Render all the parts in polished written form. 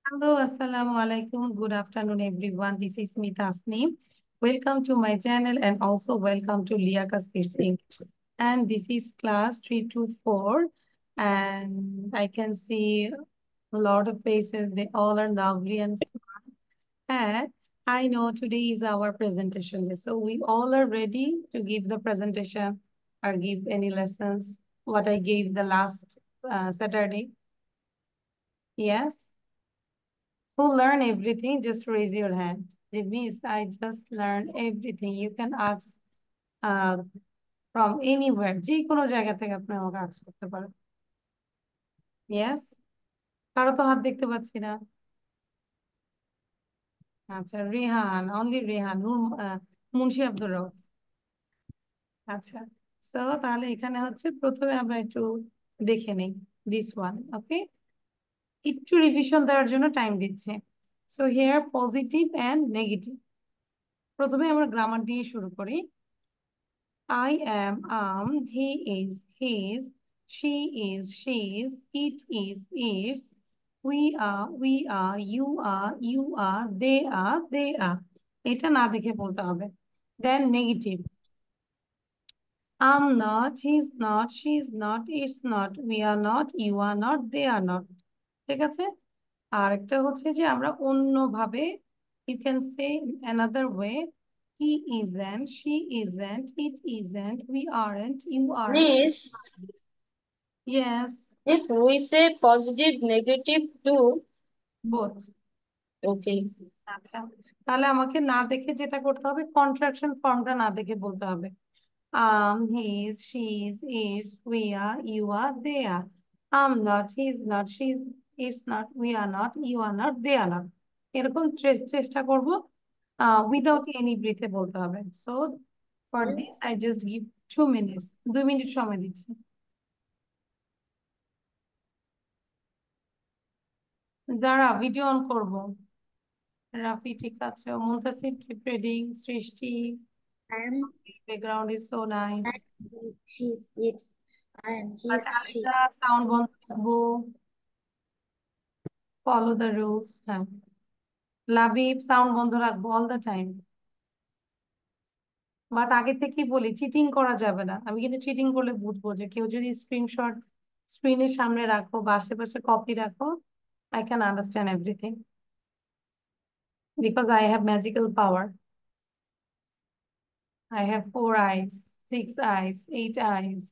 Hello, Assalamu alaikum. Good afternoon, everyone. This is me, Tasneem. Welcome to my channel and also welcome to Liakas Kids English. And this is class 3 to 4. And I can see a lot of faces. They all are lovely and smart. And I know today is our presentation day. So we all are ready to give the presentation or give any lessons, what I gave the last Saturday. Yes? Who learn everything? Just raise your hand. Miss, I just learned everything. You can ask uh, from anywhere. যে কোনো জায়গা থেকে আপনি আমাকে ask করতে পারেন। Yes? কারো তো হাত দেখতে পাচ্ছি না। আচ্ছা, রেহান, অনলি রেহান, মুন্সি আব্দুর রউফ। আচ্ছা, সো তাহলে এখানে হচ্ছে প্রথমে আমরা একটু দেখে নেই দিস ওয়ান, ওকে? একটু রিভিশন দেওয়ার জন্য টাইম দিচ্ছে। So here positive and negative. প্রথমে আমরা গ্রামার দিয়ে শুরু করি। I am, he is, his, she is, she's, it is, its, we are, you are, they are. এটা না দেখে বলতে হবে। Then negative. I'm not, he's not, she's not, it's not, we are not, you are not, they are not. ঠিক আছে? আর একটা হচ্ছে যে আমরা অন্যভাবে you can say in another way he isn't, she isn't, it isn't, we aren't, you aren't. Miss, Yes, if we say positive, negative too, both. okay. আচ্ছা, তাহলে আমাকে না দেখে যেটা করতে হবে কন্ট্রাকশন ফর্মটা না দেখে বলতে হবে his, she's, is, we are, you are, they are. I'm not, he's not, she's, it's not, we are not, you are not, they are not. এরকম চেষ্টা করব উইদাউট এনি ব্রিথে বলতে হবে। So for this I just give 2 minutes, 2 minute সময় দিচ্ছি। যারা video on করব। রাফি ঠিক আছে, মুনতাসির কিপ রিডিং, সৃষ্টি I am, background is so nice. he, she's, it's, I am, he's, আচ্ছা, she. আলিদা সাউন্ড বন্ধ রাখবো, ফলো দ্য রুলস। হ্যাঁ, লাবিব সাউন্ড বন্ধ রাখবো অল দ্য টাইম। বাট আগে থেকেই বলি চিটিং করা যাবে না। আমি কিন্তু চিটিং করলে বুঝবো যে কেউ যদি স্ক্রিনশট স্ক্রিনের সামনে রাখো বা আশেপাশে কপি রাখো, I can understand everything because I have magical power. I have 4 eyes, 6 eyes, 8 eyes.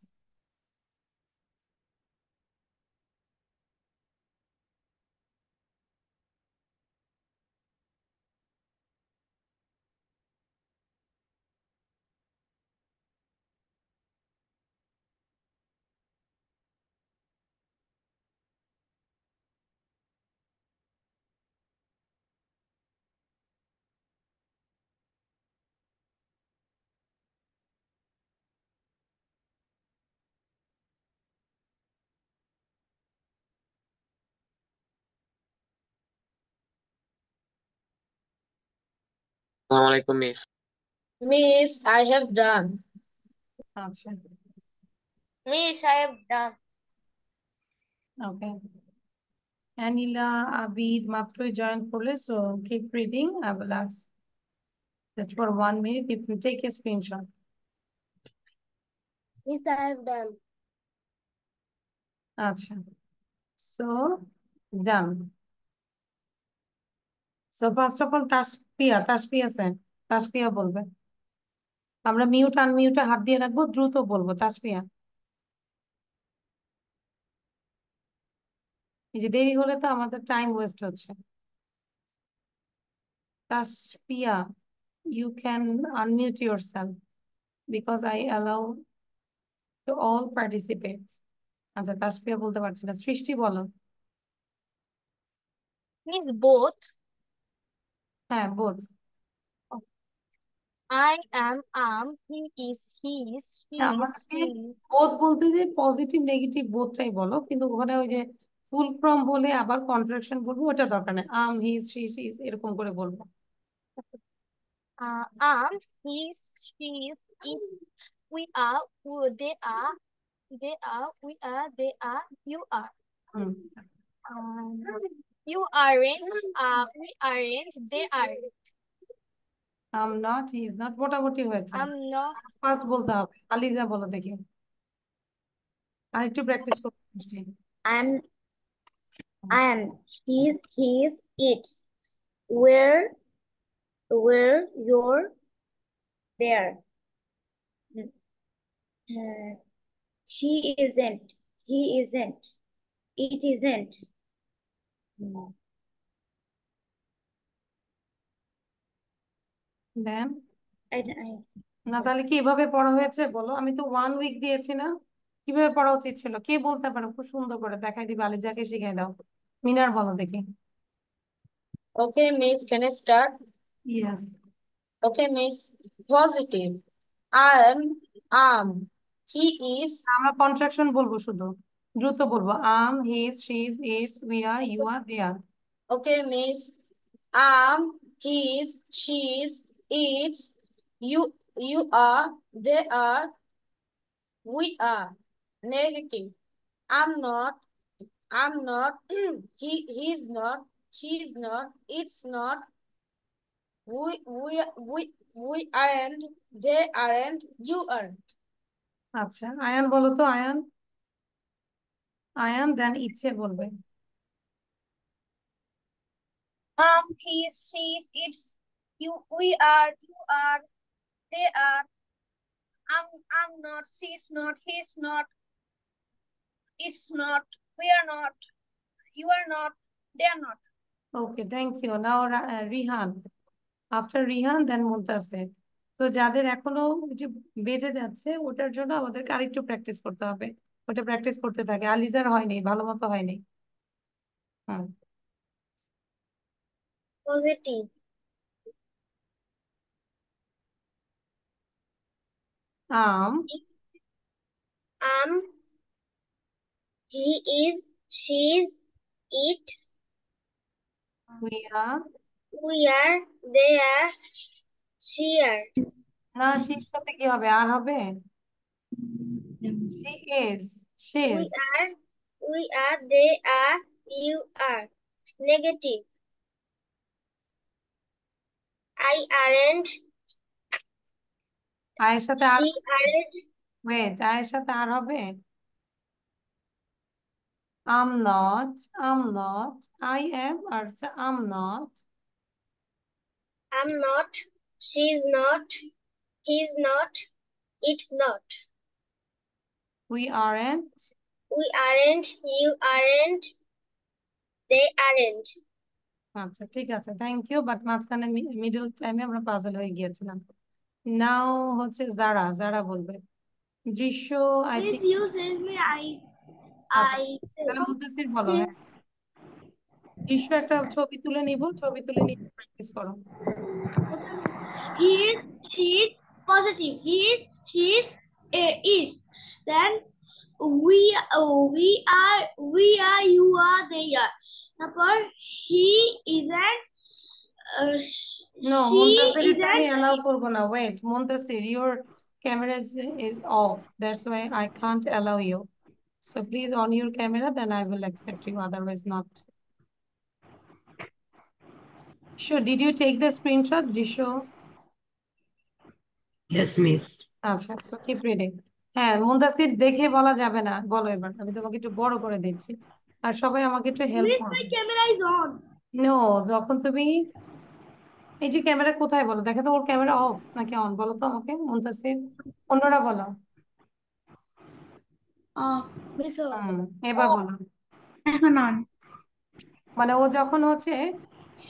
আসসালামু আলাইকুম miss. Miss, I have done. আচ্ছা, Miss, I have done. ওকে। অ্যানিলা, আবিদ মাত্রই জয়েন করলে, so keep reading. I will ask just for 1 minute if you take a screenshot. Miss, I have done. আচ্ছা, so done. So first of all Tasfia, Tasfia sir, Tasfia বলবে। আমরা mute আনমিউটে হাত দিয়ে রাখবো, দ্রুত বলবো। তাসপিয়া, এই যে দেরি হলে তো আমাদের টাইম ওয়েস্ট হচ্ছে। Tasfia, you can unmute yourself because I allow to all participants. আচ্ছা, তাসপিয়া বলতে পারছি না, সৃষ্টি বলো। Miss, both. হ্যাঁ, বোধ। I am, he is, his, she is, আমাকে his. বোধ বলতে যে পজিটিভ নেগেটিভ বোধটাই বলো, কিন্তু ওখানে ওই যে ফুল ফর্ম বলে আবার কন্ট্রাকশন বলবো ওটা দরকার নেই। হিজ, শি ইজ এরকম করে বলবো। Am, his, she is, it, we are, they are, we are, they are, you are. Hmm, Um, you aren't, we aren't, they are. I'm not, he is not, মোটামুটি হয়েছে। I'm not, first বলতে হবে। আলিজা বলো দেখি, আর একটু practice করতে বৃষ্টি। I'm he's, it's, where, you're, there. Uh, she isn't, he isn't, it isn't. Then I, না, তাহলে কি এভাবে পড়া হয়েছে বলো? আমি তো 1 উইক দিয়েছি না? কিভাবে পড়া উচিত ছিল? কে বলতে পারো খুব সুন্দর করে? দেখাই দিবে, আলিজাকে শিখাই দাও। মিনার বলো দেখি। Okay, Miss, can I start? Yes. Okay, Miss. Positive. I am. He is. আমরা কন্ট্রাকশন বলবো শুধু, দ্রুত বলবো। Am, his, she's, is, we are, you are, they are. Okay, Miss. Am, his, she's, its, you are, they are, we are. Negative. I'm not. I'm not. He's not. She's not. It's not. We aren't. They aren't. You aren't. আচ্ছা, আয়ান বলো তো, আয়ান। আয়ান দেন ইচ্ছে বলবে। he, she's, it's, we are, you are, they are. I'm not, she's not, he's not, it's not, we are not, you are not, they are not. Okay, thank you. Now Rihan, after Rihan then Muntasir. তো যাদের এখনো ওই যে বেজে যাচ্ছে, ওটার জন্য আমাদেরকে আরেকটু প্র্যাকটিস করতে হবে। ওটা প্র্যাকটিস করতে থাকে। আলিজার হয়নি, ভালো মতো হয়নি। Hmm. Positive. Um, He is, she's, it's, we are. we are, they are, she are. না, শির সাথে কি হবে? আর হবে? She is, she We is. are, they are, you are. Negative. I aren't, আয়ের সাথে আর, she aren't, ওয়েট, আয়ের সাথে আর হবে? Am not, am not, I am, আর am not, I'm not, she's not, he's not, it's not. We aren't. We aren't, you aren't, they aren't. আচ্ছা, ঠিক আছে, থ্যাংক ইউ। বাট মাঝখানে মিডল টাইমে আমরা পাজল হয়ে গিয়েছিলাম। নাও হচ্ছে যারা, যারা বলবে। দৃশ্য, I Miss, think. you sent me, আচ্ছা, I তাহলে মুদ্দাসির বলো। হ্যাঁ, দৃশ্য একটা ছবি তুলে নিব, ছবি তুলে নিয়ে প্র্যাকটিস করো। he is, she is, positive. He is, she is, it's. Then we are, you are, they are. তারপর he isn't, no, she Muntasir আমি isn't. অ্যালাউ করবো না। Wait, Muntasir, your camera is off, that's why I can't allow you. So please on your camera, then I will accept you, otherwise not. Sure, did you take the screenshot, Jisho? Yes, miss. আচ্ছা, so keep reading. হ্যাঁ, মুনতাসির দেখে বলা যাবে না, বলো এবার। আমি তোমাকে একটু বড় করে দিচ্ছি, আর সবাই আমাকে একটু হেল্প Miss, my করবে। camera is on. নো, যখন তুমি এই যে ক্যামেরা কোথায় বলো, দেখো তো ওর ক্যামেরা অফ নাকি অন, বলো তো আমাকে মুনতাসির। অন্যরা বলো। Off. Miss, এবার বলো। এখন on. মানে ও যখন হচ্ছে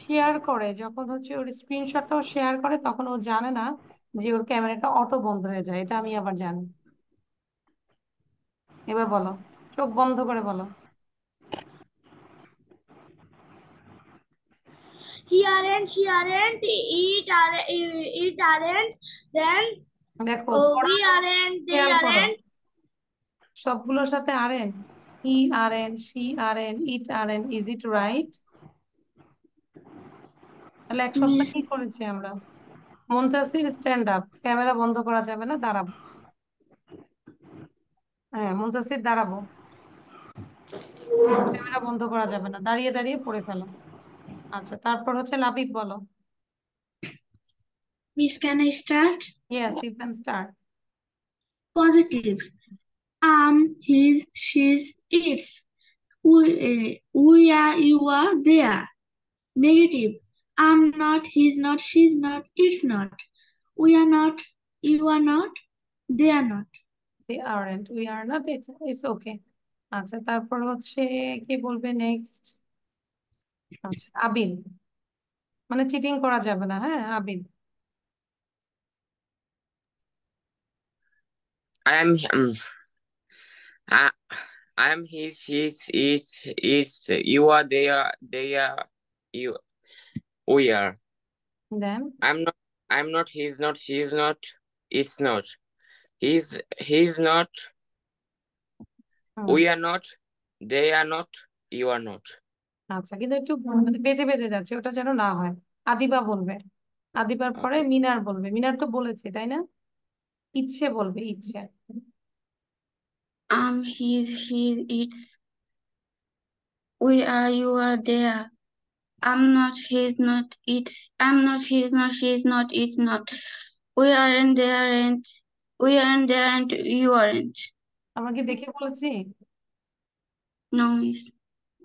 শেয়ার করে, যখন হচ্ছে ওর স্ক্রিনশটটাও শেয়ার করে, তখন ও জানে না যে ওর ক্যামেরাটা অটো বন্ধ হয়ে যায়। এটা আমি আবার জানি। এবার বলো, চোখ বন্ধ করে বলো। He aren't, she aren't, it aren't. Then দেখো, we aren't, they খেয়াল করো, aren't. সবগুলোর সাথে aren't. He aren't, she aren't, it aren't, is it right? তাহলে এক সপ্তাহ Miss, কি করেছি আমরা? Muntasir, stand up. ক্যামেরা বন্ধ করা যাবে না, দাঁড়াবো। হ্যাঁ, মুনতাসির দাঁড়াবো, ক্যামেরা বন্ধ করা যাবে না, দাঁড়িয়ে দাঁড়িয়ে পড়ে ফেলো। আচ্ছা, তারপর হচ্ছে লাবিব বলো। Miss, can I start? Yes, you can start. Positive. His, she's, its. We are, you are, they are. Negative. I'm not, he's not, she's not, it's not. We are not, you are not, they are not. They aren't, we are not, it's okay. আচ্ছা, তারপর হচ্ছে কি বলবে next? আচ্ছা, আবিদ, মানে cheating করা যাবে না, হ্যাঁ Abid. I am I, I am his, it's, you are, they are, you, we are. Then I'm not, he's not, she's not, it's not. He's not, we are not, they are not, you are not. আচ্ছা, কিন্তু একটু মানে বেজে বেজে যাচ্ছে, ওটা যেন না হয়। আদিবা বলবে, আদিবার পরে Okay. মিনার বলবে। মিনার তো বলেছে তাই না? ইচ্ছে বলবে, ইচ্ছে। His, its. We are, you are, they are. I'm not, he's not, it's. I'm not, he's not, she's not, it's not. We aren't, they aren't. We aren't, they aren't, you aren't. আমরা কি দেখে বলেছি? No, miss.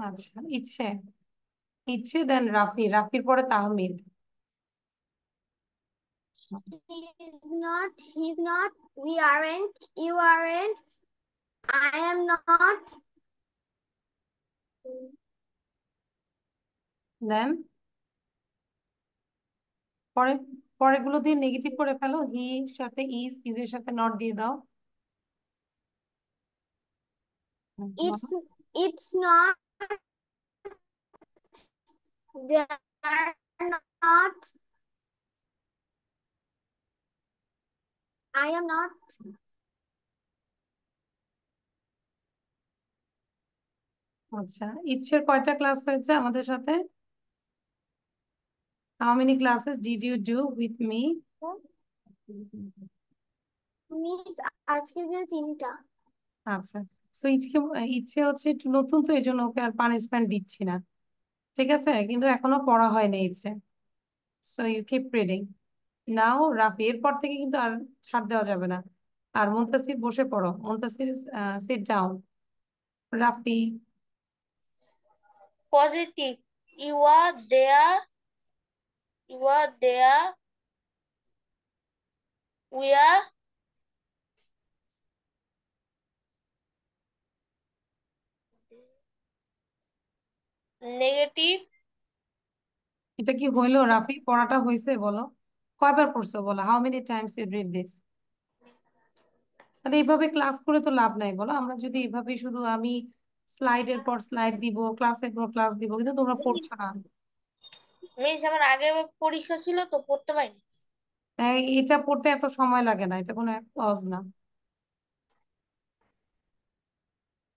আচ্ছা, ইচ্ছে, ইচ্ছে দেন রাফি, রাফির পরে Tahmid. He's not, we aren't, you aren't, I am not. দেন পরে, পরেগুলো দিয়ে নেগেটিভ করে ফেলো। হি সাথে ইজ এর সাথে নট দিয়ে দাও। It's not, they are not, I am not. আচ্ছা, ইচ্ছের কয়টা ক্লাস হয়েছে আমাদের সাথে? How many classes did you do with me? Miss আজকে যে 3টা। আচ্ছা, সো ইচ্ছে হচ্ছে একটু নতুন, তো এই জন্য ওকে আর পানিশমেন্ট দিচ্ছি না, ঠিক আছে? কিন্তু এখনো পড়া হয়নি ইচ্ছে। So you keep reading now. Rafi, এরপর থেকে কিন্তু আর ছাড় দেওয়া যাবে না। আর মুনতাসির বসে পড়ো। Muntasir, sit down. Rafi, Positive. You are there. You are there. We are. Negative. এটা কি হইলো রাফি? পড়াটা হয়েছে বলো? কয়বার পড়ছো বলো? How many times you read this? তাহলে এইভাবে ক্লাস করে তো লাভ নাই বলো। আমরা যদি এইভাবে শুধু আমি স্লাইডের পর স্লাইড দিব, ক্লাসের পর ক্লাস দিব, কিন্তু তোমরা পড়ছো না। মিস আমার আগের পরীক্ষা ছিল তো পড়তে পারিনি। এটা পড়তে এত সময় লাগে না, এটা কোনো এক সহজ না।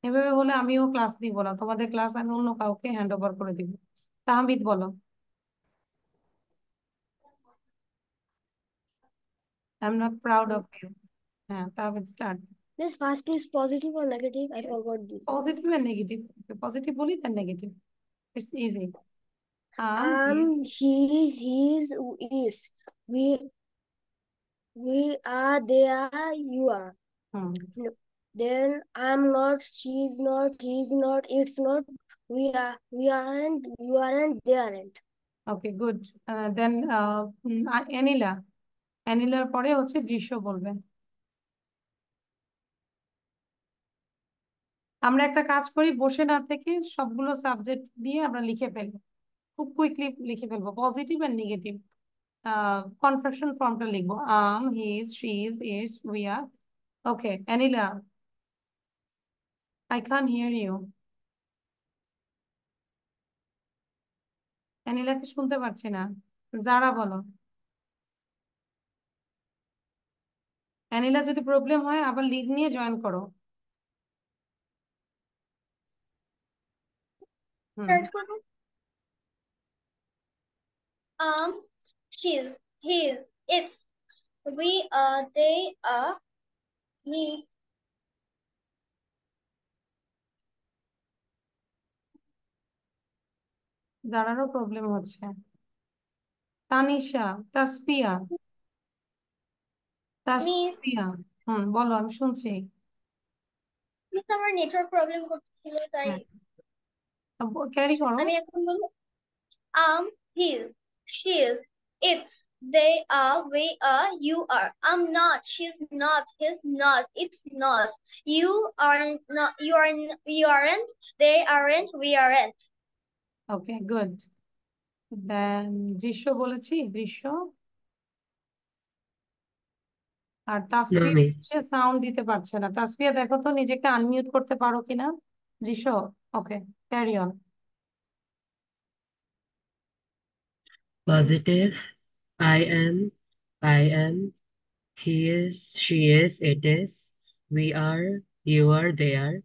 এভাবে হলে আমিও ক্লাস দিব না, তোমাদের ক্লাস আমি অন্য কাউকে হ্যান্ড ওভার করে দিব। তাহমিদ বলো। I am not proud of you. হ্যাঁ, Tahmid start. This first is positive or negative? I forgot this. Positive and negative. Positive বলি then negative, it's easy. He. She is, his, its. We are, they are, you are. Hmm, No. Then I'm not, she is not, he is not, it's not. We aren't, you aren't, they aren't. Okay good. Then Anila, অ্যানিলার পরে হচ্ছে দৃশ্য বলবেন। আমরা একটা কাজ করি, বসে না থেকে সবগুলো সাবজেক্ট দিয়ে আমরা লিখে ফেলবো, খুব কুইকলি লিখে ফেলবো, পজিটিভ এন্ড নেগেটিভ। কনফেকশন ফর্মটা লিখবো, his, she's, it's, we are. Okay Anila, I can hear you. অ্যানিলাকে শুনতে পাচ্ছি না। যারা বলো। অ্যানিলা, যদি প্রবলেম হয় আবার লিড নিয়ে জয়েন করো। Hmm, She's, his, its. We are, they are. Me. দাঁড়ারও প্রবলেম হচ্ছে। তানিশা, তাসফিয়া, মিস তাসফিয়া, বলো, আমি শুনছি। মিস আমার নেটওয়ার্ক প্রবলেম করছিল, তাই হ্যাঁ, ক্যারি করো। আমি এখন বলবো আম, his, she's, it's, they are, we are, you are. I'm not, she's not, he's not, it's not. You are not, you aren't, they aren't, we aren't. Okay, good. Then Drishya বলেছি, দৃশ্য। আর No, Tasfia miss. হচ্ছে sound দিতে পারছে না। তাসফিয়া দেখো তো নিজেকে unmute করতে পারো কিনা। Drishya. Okay, carry on. Positive. I am. I am. He is. She is. It is. We are. You are. They are.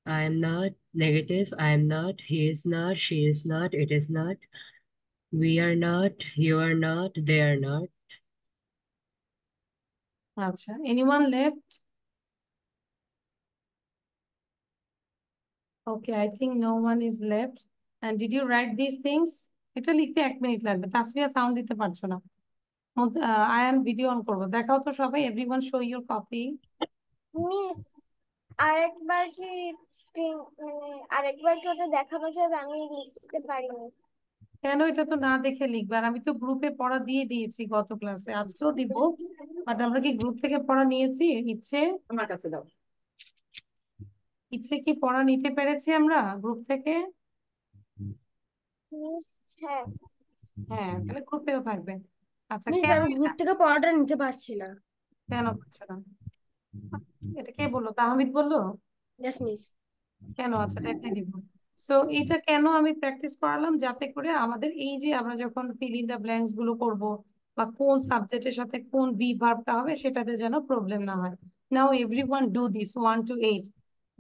I am not. Negative. I am not. He is not. She is not. It is not. We are not. You are not. They are not. আচ্ছা, anyone left? Okay, I think no one is left. And did you write this things? এটা লিখতে 1 minute লাগবে। Tasfia sound দিতে পারছো না। Ayaan video on করবো, দেখাও তো সবাই। Everyone show your copy. Miss আরেকবার কি স্ক্রিন মানে আরেকবার কি ওটা দেখানো যাবে? আমি লিখতে পারিনি। কেন? এটা তো না দেখে লিখবে। আর আমি তো গ্রুপে পড়া দিয়ে দিয়েছি গত ক্লাসে, আজকেও দিব। বাট আমরা কি গ্রুপ থেকে পড়া নিয়েছি? ইচ্ছে আমার কাছে দাও। ইচ্ছে কি পড়া নিতে পেরেছি আমরা গ্রুপ থেকে? মিস হ্যাঁ। হ্যাঁ, তাহলে গ্রুপেও থাকবে। আচ্ছা, মিস কেন আমি এটা? গ্রুপ থেকে পড়াটা নিতে পারছি না। কেন পারছো না? এটা কে বললো? তাহমিদ বললো? Yes miss. কেন? আচ্ছা, দেখাই দিব। সো এটা কেন আমি প্র্যাকটিস করালাম? যাতে করে আমাদের এই যে আমরা যখন ফিল ইন দা ব্ল্যাঙ্কস গুলো করব, বা কোন সাবজেক্টের সাথে কোন বি ভার্বটা হবে, সেটাতে যেন প্রবলেম না হয়। Now everyone do this 1 to 8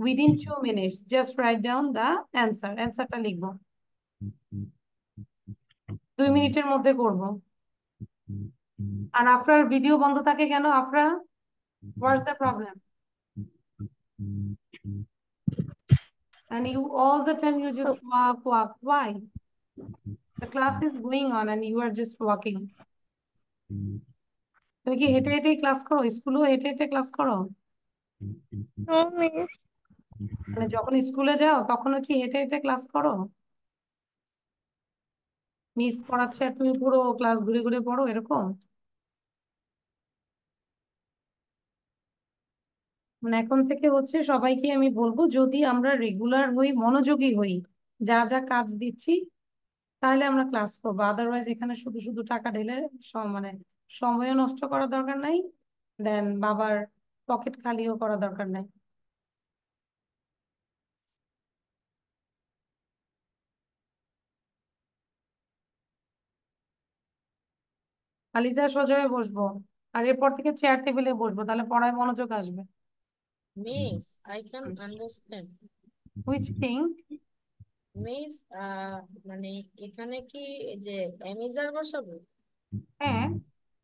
within 2 minutes। Just write down the answer. অ্যান্সারটা লিখবো 2 মিনিটের মধ্যে করব। আর আপনার ভিডিও বন্ধ থাকে কেন? আপনার what's the problem? And you all the time you just walk. Why? The class is going on and you are just walking. তুমি কি হেঁটে হেঁটেই ক্লাস করো? স্কুলেও হেঁটে হেঁটে ক্লাস করো? No miss. মানে যখন স্কুলে যাও তখনও কি হেঁটে হেঁটে ক্লাস করো? মিস পড়াচ্ছে আর তুমি পুরো ক্লাস ঘুরে ঘুরে পড়ো, এরকম? মানে এখন থেকে হচ্ছে সবাইকে আমি বলবো, যদি আমরা রেগুলার হই, মনোযোগী হই, যা যা কাজ দিচ্ছি, তাহলে আমরা ক্লাস করবো। আদারওয়াইজ এখানে শুধু শুধু টাকা ঢেলে মানে সময়ও নষ্ট করার দরকার নাই, দেন বাবার পকেট খালিও করা দরকার নাই। খালি যা সোজা হয়ে বসবো, আর এরপর থেকে চেয়ার টেবিলে বসবো, তাহলে পড়ায় মনোযোগ আসবে। Miss I can understand. Which thing? Miss মানে এখানে কি এই যে অ্যামিজার বসাবো? হ্যাঁ,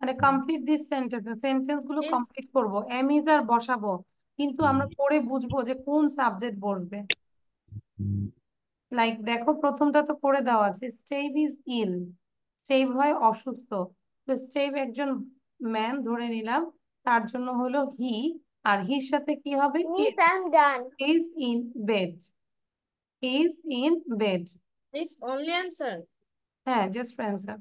মানে কমপ্লিট দিস সেন্টেন্স, সেন্টেন্স গুলো মিস কমপ্লিট করবো, এমিজ আর বসাবো, কিন্তু আমরা পড়ে বুঝবো যে কোন সাবজেক্ট বসবে। লাইক দেখো, প্রথমটা তো করে দেওয়া আছে, স্টেভ ইজ ইল। স্টেভ হয় অসুস্থ। তো স্টেভ একজন ম্যান ধরে নিলাম, তার জন্য হলো হি। আর হির সাথে কি হবে? Miss I am done. Is in bed. Is in bed. Miss only answer. হ্যাঁ, জাস্ট অ্যান্সার।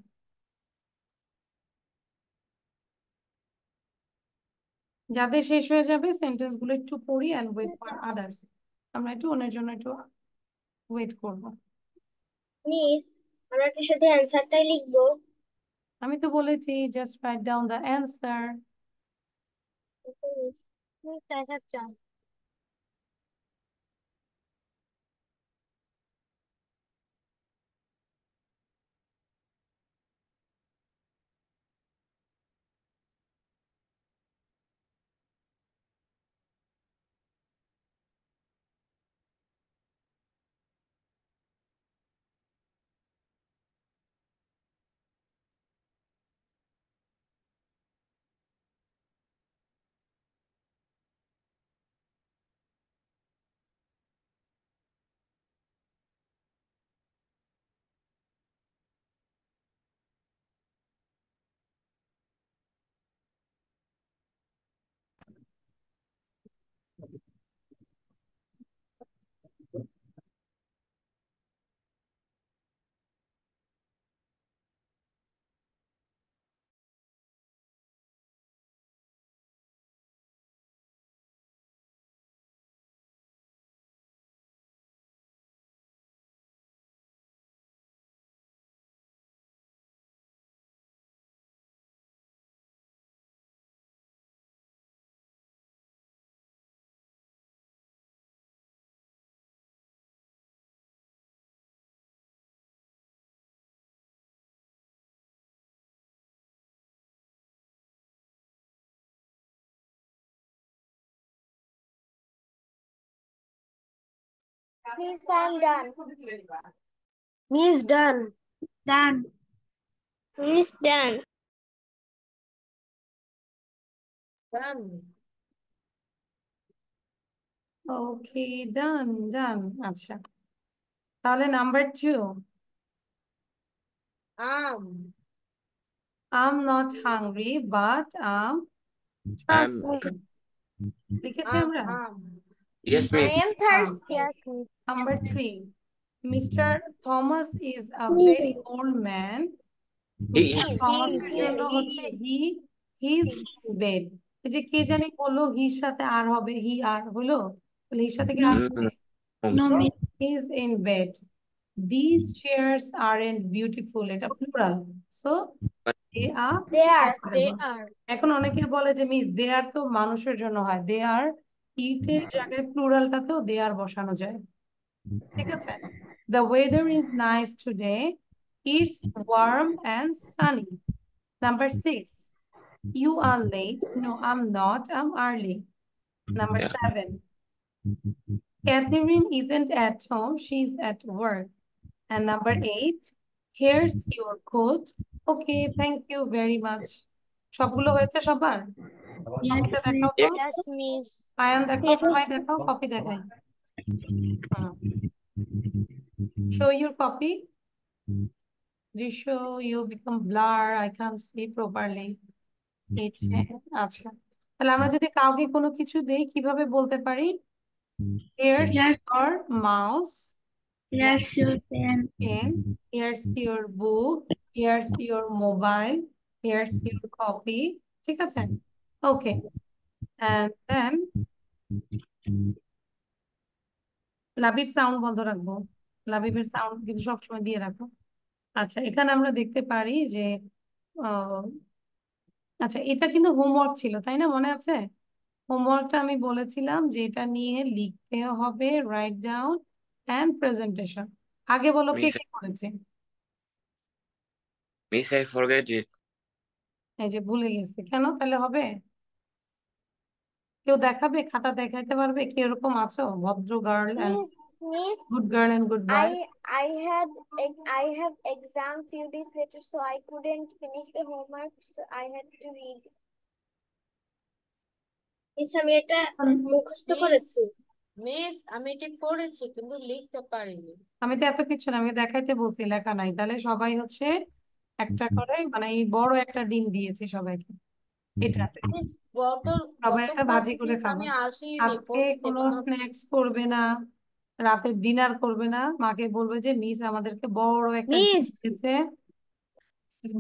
যাদের শেষ হয়ে যাবে সেন্টেন্স গুলো একটু পড়ি অ্যান্ড ওয়েট ফর আদার্স। আমরা একটু অন্যের জন্য একটু ওয়েট করব। মিস আমরা কি শুধু অ্যান্সারটাই লিখবো? আমি তো বলেছি just write down the answer. Miss miss অ্যান্সারটা Miss, I'm done. Miss, done. Done. Miss, done. Done. ওকে, ডান ডান। আচ্ছা, তাহলে number 2, I'm not hungry but I'm I'm thirsty। লিখেছি আমরা? yes, I miss. am thirsty. Yes, miss. Number 3, Mr. Thomas is a very old man. He Mr. is. Thomas এর জন্য হচ্ছে he's in bed। এই যে কে জানি বললো হির সাথে আর হবে, হি আর হলো, তাহলে হির সাথে কি আর হবে? No, So miss. he's in bed. These chairs aren't beautiful, এটা plural, so But they are They are. They comfortable। are. এখন অনেকে বলে যে মিস দে আর তো মানুষের জন্য হয়, দে আর ইটের জায়গায় প্লুরালটাতেও দে আর বসানো যায়, ঠিক আছে? The weather is nice today, it's warm and sunny। Number 6, you are late, no I'm not, I'm early। Number yeah, 7, Catherine isn't at home, she's at work। And number 8, here's your coat, okay thank you very much। সবগুলো হয়েছে সবার? Yes, কপিটা দেখাও তো। yes, Yes, miss. Ayaan দেখাও, সবাই দেখাও, copy দেখাই। Show your copy. Jisho, you become blur, I can't see properly। আচ্ছা, তাহলে আমরা যদি কাউকে কোনো কিছু দেই কিভাবে বলতে পারি? Here's Yes. your mouse, Here's your pen. pen, here's your book, here's your mobile, here's your copy, ঠিক আছে? Okay, and then Labib sound বন্ধ রাখবো, লাবিবের সাউন্ড কিন্তু সবসময় দিয়ে রাখো। আচ্ছা, এখানে আমরা দেখতে পারি যে আহ, আচ্ছা এটা কিন্তু হোমওয়ার্ক ছিল, তাই না? মনে আছে হোমওয়ার্কটা আমি বলেছিলাম যে এটা নিয়ে লিখতে হবে, রাইট ডাউন এন্ড প্রেজেন্টেশন। আগে বলো কে miss, কে করেছে? miss, I forget it. এই যে ভুলে গেছে, কেন? তাহলে হবে? কেউ দেখাবে, খাতা দেখাইতে পারবে? কি এরকম আছো ভদ্র girl and Miss, good girl and good boy? I have exam few days later, so I couldn't finish the homework. So I had to read. Miss, আমি এটা মুখস্থ করেছি। মিস আমি এটি পড়েছি কিন্তু লিখতে পারিনি। আমি তো এত কিছু না, আমি দেখাইতে বলছি, লেখা নাই। তাহলে সবাই হচ্ছে একটা করে, মানে এই বড় একটা ডিম দিয়েছি সবাইকে এটাতে, মিস গত সবাই গত একটা ক্লাস ভাজি করে থেকে খাবো। আমি আসিনি আজকে পড়তে কোনো মামা। স্ন্যাক্স করবে না, রাতের ডিনার করবে না, মাকে বলবে যে মিস আমাদেরকে বড় একটা ডিম মিস, দিয়েছে,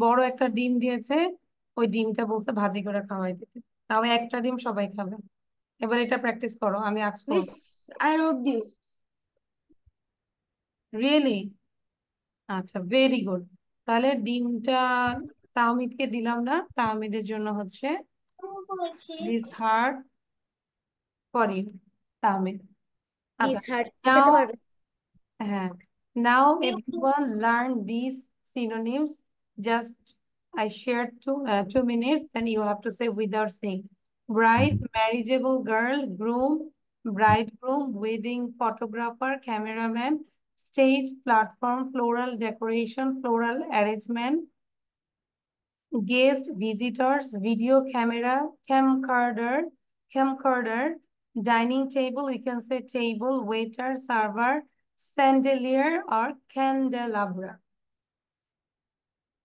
বড় একটা ডিম দিয়েছে, ওই ডিমটা বলছে ভাজি করে খাওয়াই দিতে, তাও একটা ডিম সবাই খাবে। এবার এটা প্র্যাকটিস করো, আমি আজ করবো। I wrote this. রিয়েলি? আচ্ছা, ভেরি গুড। তাহলে ডিমটা তাহমিদকে দিলাম না, তাহমিদের জন্য হচ্ছে this heart for you, Tahmid. আচ্ছা, Miss heart নাও, খেতে পারবে। হ্যাঁ, now everyone learn these synonyms, just I shared 2 minutes, then you have to say without saying. Bride, marriageable girl, groom, bridegroom, wedding photographer, cameraman, stage, platform, floral decoration, floral arrangement, guest, visitors, video camera, camcorder, dining table, you can say table, waiter, server, chandelier or candelabra।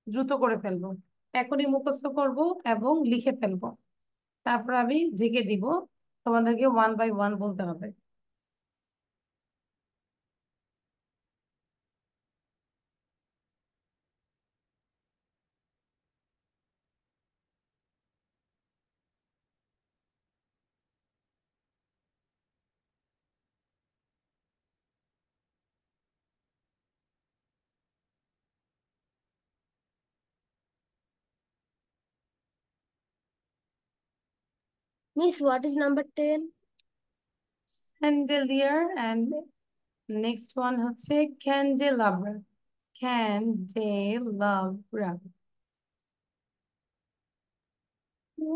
দ্রুত করে ফেলবো, এখনই মুখস্থ করব এবং লিখে ফেলবো, তারপর আমি ঢেকে দিব, তোমাদেরকে 1 by 1 বলতে হবে। Miss, what is number 10? Chandelier and next one হচ্ছে candelabra, candelabra।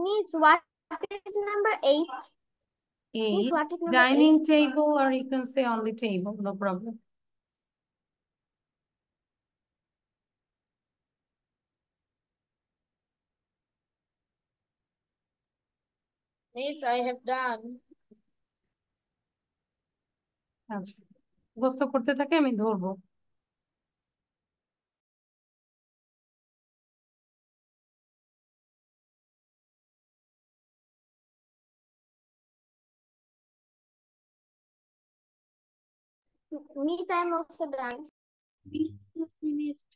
Miss, what is number 8? Miss, 8. what is number 8? Dining table, or you can say only table, no problem. Miss, I have done. আচ্ছা, মুখস্থ করতে থাকে, আমি ধরবো। Miss, I am also done. Miss, you finished.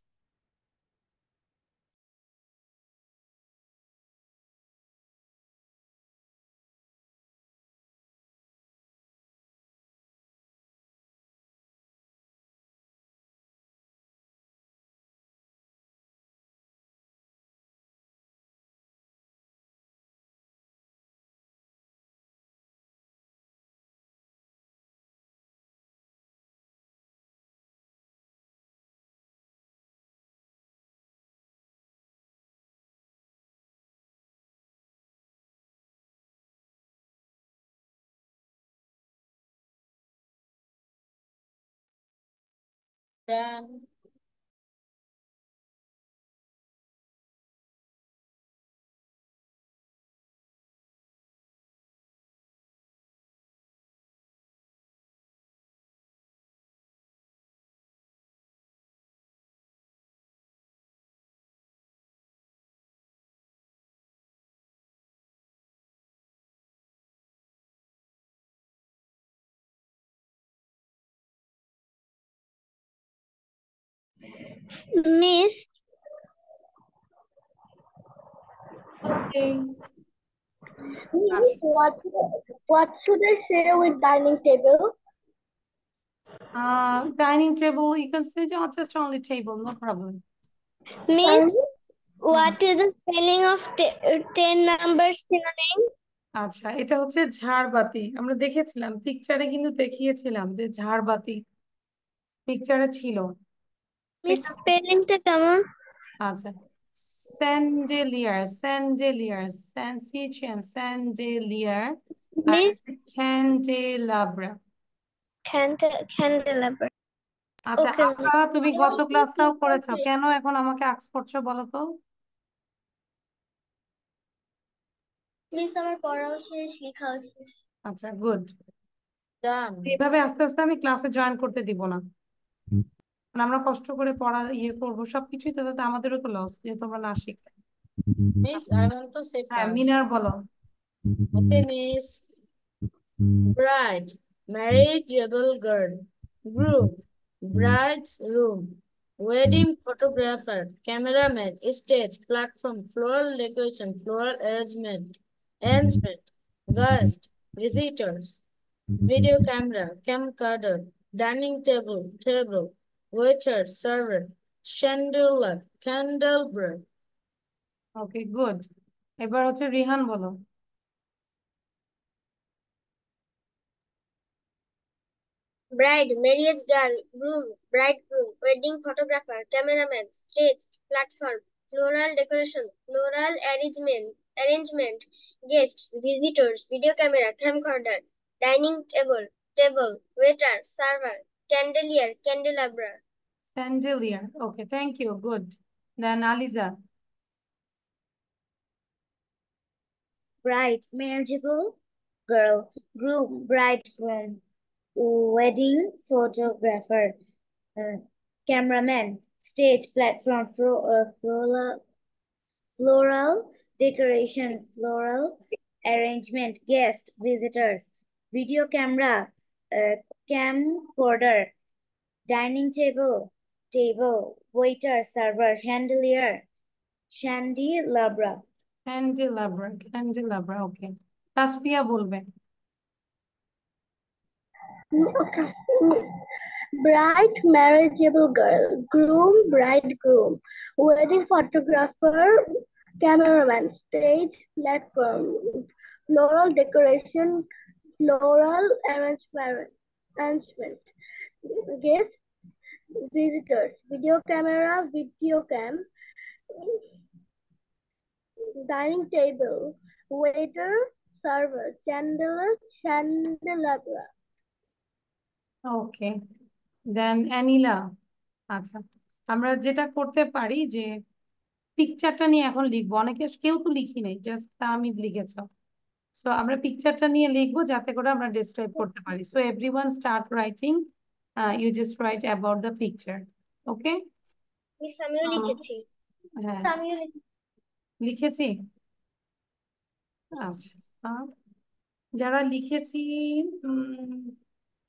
Done. Miss, Okay. Miss, what should I say with dining table? Dining table, you can say just only table, no problem. Miss, what is the spelling of 10 numbers synonym? আচ্ছা, এটা হচ্ছে ঝাড়বাতি। আমরা দেখেছিলাম পিকচারে, কিন্তু দেখিয়েছিলাম যে ঝাড়বাতি পিকচারে ছিল। Miss, স্পেলিংটা কেমন? আচ্ছা, স্যান্ডেলিয়ার, স্যান্ডেলিয়ার, সিএচএন, স্যান্ডেলিয়ার, আর Miss, ক্যান্ডেলাব্রা। candelabra. আচ্ছা, Okay, আফরা, তুমি গত ক্লাসটাও করেছো, কেন এখন আমাকে আস্ক করছো বলো তো? মিস, আমার পড়াও শেষ, লেখাও শেষ। আচ্ছা, গুড। Done. এভাবে আস্তে আস্তে আমি ক্লাসে জয়েন করতে দিব না। মানে আমরা কষ্ট করে পড়া করবো, সবকিছুই তো, তাতে আমাদেরও তো লস, যেহেতু আমরা না শিখলে। Miss, I want to say হ্যাঁ, first. মিনার বলো। Okay, Miss. Bride, marriageable girl. Groom, bride's room. Wedding photographer, cameraman, stage, platform, floral decoration, floral arrangement, guest, visitors, video camera, camcorder, dining table, waiter, server, chandelier, candelabra. ওকে, good. এবার হচ্ছে রিহান বলো। Bride, marriage girl, groom, bridegroom, wedding photographer, cameraman, stage, platform, floral decoration, floral arrangement, guests, visitors, video camera, camcorder, dining table, waiter, server, candelier, candelabra. Chandelier, okay, thank you, good. Then Aliza. Bride, marriageable girl, groom, bridegroom, wedding photographer, cameraman, stage, platform, floral decoration, floral arrangement, guest, visitors, video camera, camcorder, dining table, waiter, server, candelabra. ক্যান্ডেলাব্রা, ক্যান্ডেলাব্রা, ওকে। তাসফিয়া বলবে। Bride, marriageable girl, groom, bridegroom, wedding photographer, cameraman, stage, platform, floral decoration, floral arrangement, guests, visitors, video camera, video cam, dining table, waiter, server, candelabra. ওকে, দেন অ্যানিলা। আচ্ছা, আমরা যেটা করতে পারি যে পিকচারটা নিয়ে এখন লিখবো, অনেকে কেউ তো লিখি নাই, জাস্ট তাহমিদ লিখেছ। সো আমরা পিকচারটা নিয়ে লিখবো যাতে করে আমরা ডিসক্রাইব করতে পারি। So everyone start writing, you just write about the picture. Okay, miss আমিও লিখেছি। হ্যাঁ আমিও লিখেছি। লিখেছি। আচ্ছা, যারা লিখেছি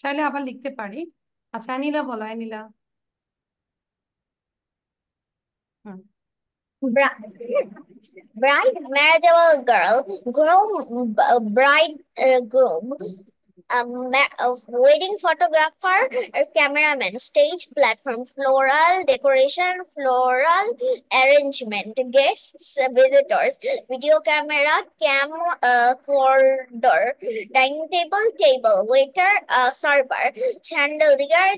চাইলে আবার লিখতে পারি। আচ্ছা অ্যানিলা বলো, অ্যানিলা। হুম, Bride marriageable girl, bride, groom, wedding photographer, cameraman, stage platform, floral decoration, floral arrangement, guests, visitors, video camera, corridor, dining table, waiter, server, chandelier,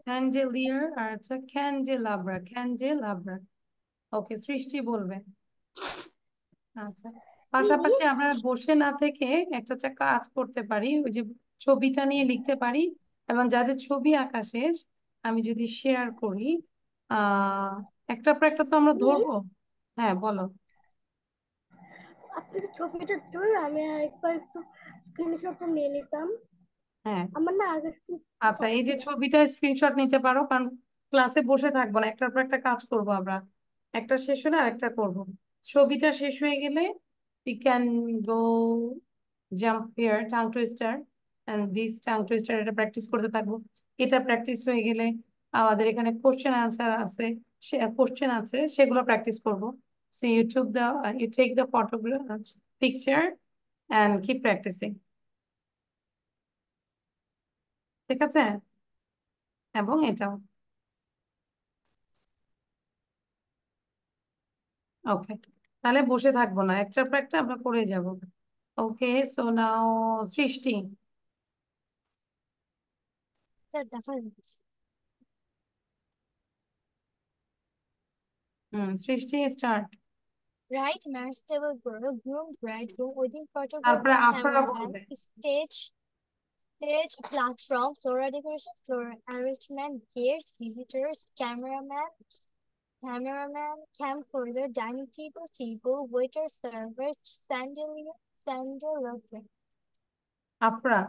chandelier আর হচ্ছে ক্যান্ডেলাব্রা, ক্যান্ডেলাব্রা। ওকে, সৃষ্টি বলবে। আচ্ছা, পাশাপাশি আমরা বসে না থেকে একটা হচ্ছে কাজ করতে পারি, ওই যে ছবিটা নিয়ে লিখতে পারি, এবং যাদের ছবি আঁকা শেষ আমি যদি শেয়ার করি, আহ একটার পর একটা তো আমরা ধরবো। হ্যাঁ বলো। আপনার ছবিটা ধরে আমি একবার একটু স্ক্রিনশটটা নিয়ে নিতাম। হ্যাঁ আমার না আগে আচ্ছা, এই যে ছবিটা স্ক্রিনশট নিতে পারো, কারণ ক্লাসে বসে থাকবো না, একটার পর একটা কাজ করব আমরা, একটা শেষ হলে আরেকটা করব। ছবিটা শেষ হয়ে গেলে we can go jump here tongue twister and this tongue twister, এটা প্র্যাকটিস করতে থাকবো। এটা প্র্যাকটিস হয়ে গেলে আমাদের এখানে কোশ্চেন আনসার আছে, কোশ্চেন আছে, সেগুলো প্র্যাকটিস করব। so you take the photograph picture and keep practicing, ঠিক আছে? এবং এটাও ওকে, তাহলে বসে থাকবো না, একটার পর একটা আমরা করে যাব। ওকে, সো নাও সৃষ্টি। দেখা যাচ্ছে। সৃষ্টি start. Bride, marriageable girl, groom, bridegroom, wedding তারপরে photographer, আপনারা cameraman, বলবে। stage, platform, floral decoration, floral arrangement, guests, visitors, cameraman, camcorder, dining table, waiter, server, chandelier. Afra,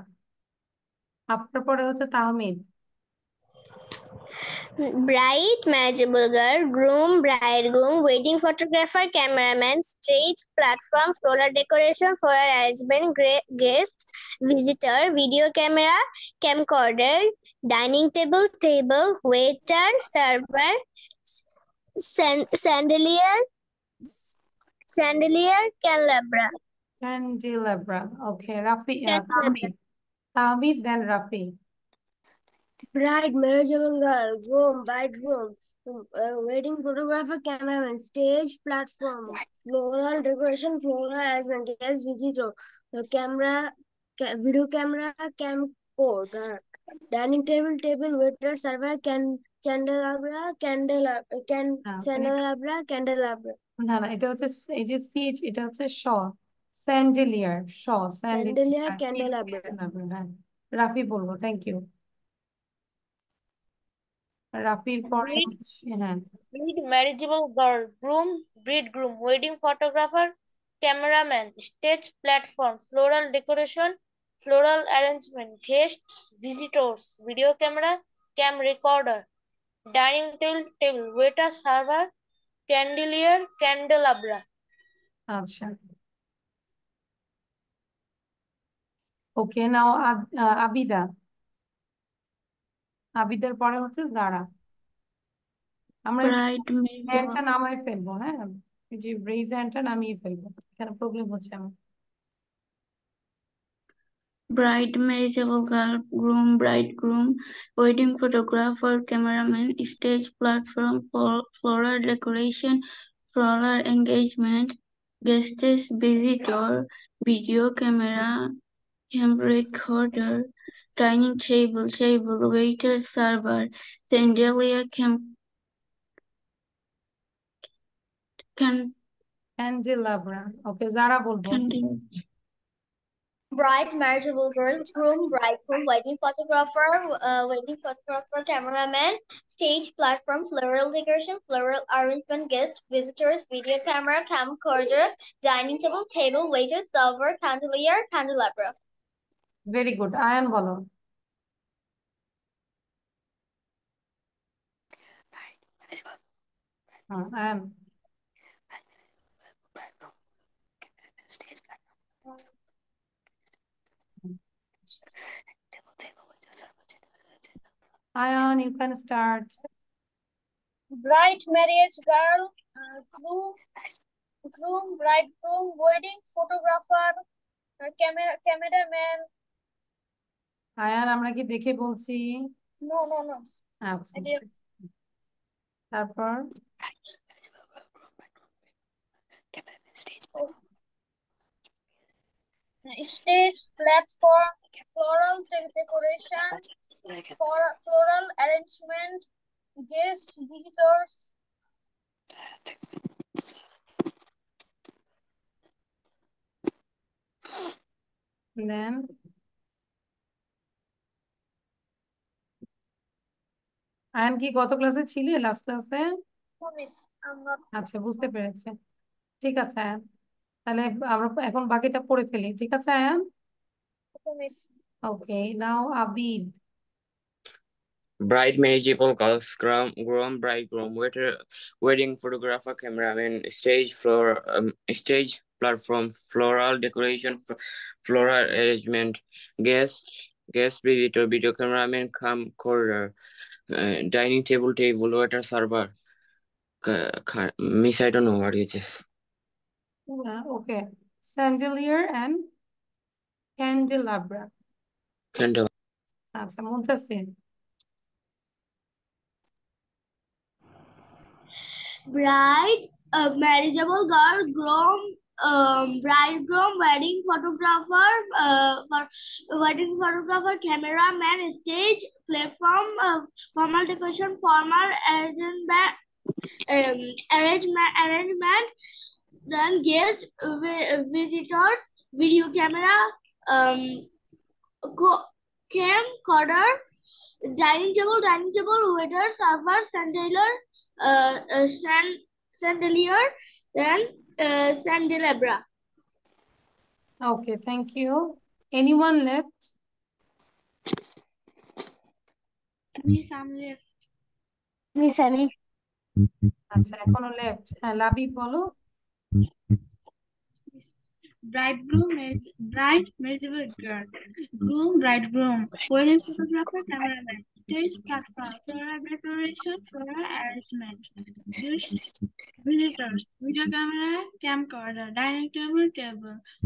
আফরার পরে হচ্ছে Tahmid. Bride, marriageable girl, groom, bridegroom, wedding photographer, cameraman, stage, platform, floral decoration, floral arrangement, guests, visitor, video camera, camcorder, dining table, waiter, server, chandelier, candelabra. ক্যান্ডেলাব্রা। ওকে, রাফি, তাহমিদ, তাহমিদ দেন Rafi. Bride, marriageable girl, groom, bridegroom, wedding photographer, cameraman, stage, platform, floral decoration, floral arrangement, guest visitor, video camera, camcorder, dining table, waiter, server, candelabra, candelabra. না না, এটা হচ্ছে এই যে সিচ, এটা হচ্ছে শ, chandelier, শ, Chandelier, chandelier, candelabra. হ্যাঁ। রাফি বলবো, থ্যাংক ইউ। রাফির পরে হচ্ছে, হ্যাঁ Bride, marriageable girl, groom, bridegroom, wedding photographer, cameraman, stage platform, floral decoration, floral arrangement, guests, visitors, video camera, cam recorder, dining table, waiter, server, chandelier, candelabra. আচ্ছা, ওকে নাও আবিদা, আবিদের পরে হচ্ছে যারা। আমরা Bride, marriageable, হ্যান্ডটা নামাই ফেলবো, হ্যাঁ এই যে রেইজ হ্যান্ডটা নামিয়ে ফেলবো, এখানে প্রবলেম হচ্ছে আমার। bride, marriageable girl, groom, bridegroom, wedding photographer, cameraman, stage, platform, floral decoration, floral engagement, guests, visitor, video camera, recorder, dining table, waiter, server, chandelier, can ক্যান্ডেলাব্রা। ওকে, যারা বলবো। Bride, marriageable girl, groom, bridegroom, wedding photographer, cameraman, stage, platform, floral decoration, floral arrangement, guest, visitors, video camera, camcorder, dining table, waiter, server, chandelier, candelabra. Very good. Ayan বলো। Ayan. Ayan, you can start. Bride, marriage girl, groom, bridegroom, wedding photographer, cameraman. Ayaan, আমরা কি দেখে বলছি? No. আচ্ছা, I did. তারপর Stage, platform, floral decoration, floral arrangement, guests, visitors. দেন আয়ান কি গত ক্লাসে ছিলে? লাস্ট ক্লাসে? No, miss, I'm not. আচ্ছা, বুঝতে পেরেছে। ঠিক আছে আয়ান, তাহলে আমরা এখন বাকিটা পড়ে ফেলি। ঠিক আছে Ayaan? Okay, miss. Okay, now Abid. Bride, marriageable girls, groom, bridegroom, waiter, wedding photographer, cameraman, stage, platform, floral decoration, floral arrangement, guest, visitor, video cameraman, camcorder, dining table, waiter, server. Miss, I don't know what it is. Okay, chandelier and candelabra। Candle. আচ্ছা, Muntasir. Bride, marriageable girl, groom, bridegroom, wedding photographer, cameraman, stage, platform, formal decoration, formal arrangement, then guest, visitors, video camera, camcorder, dining table, waiter, server, chandelier, then candelabra. Okay, thank you. Anyone left? Miss, I'm left. Miss Amy. আচ্ছা, এখনো left. হ্যাঁ, লাবিব বলো। Bride, marriageable girl, groom, bridegroom, wedding photographer, cameraman, stage, platform, floral decoration, floral arrangement, guests, visitors, video camera, camcorder, dining table,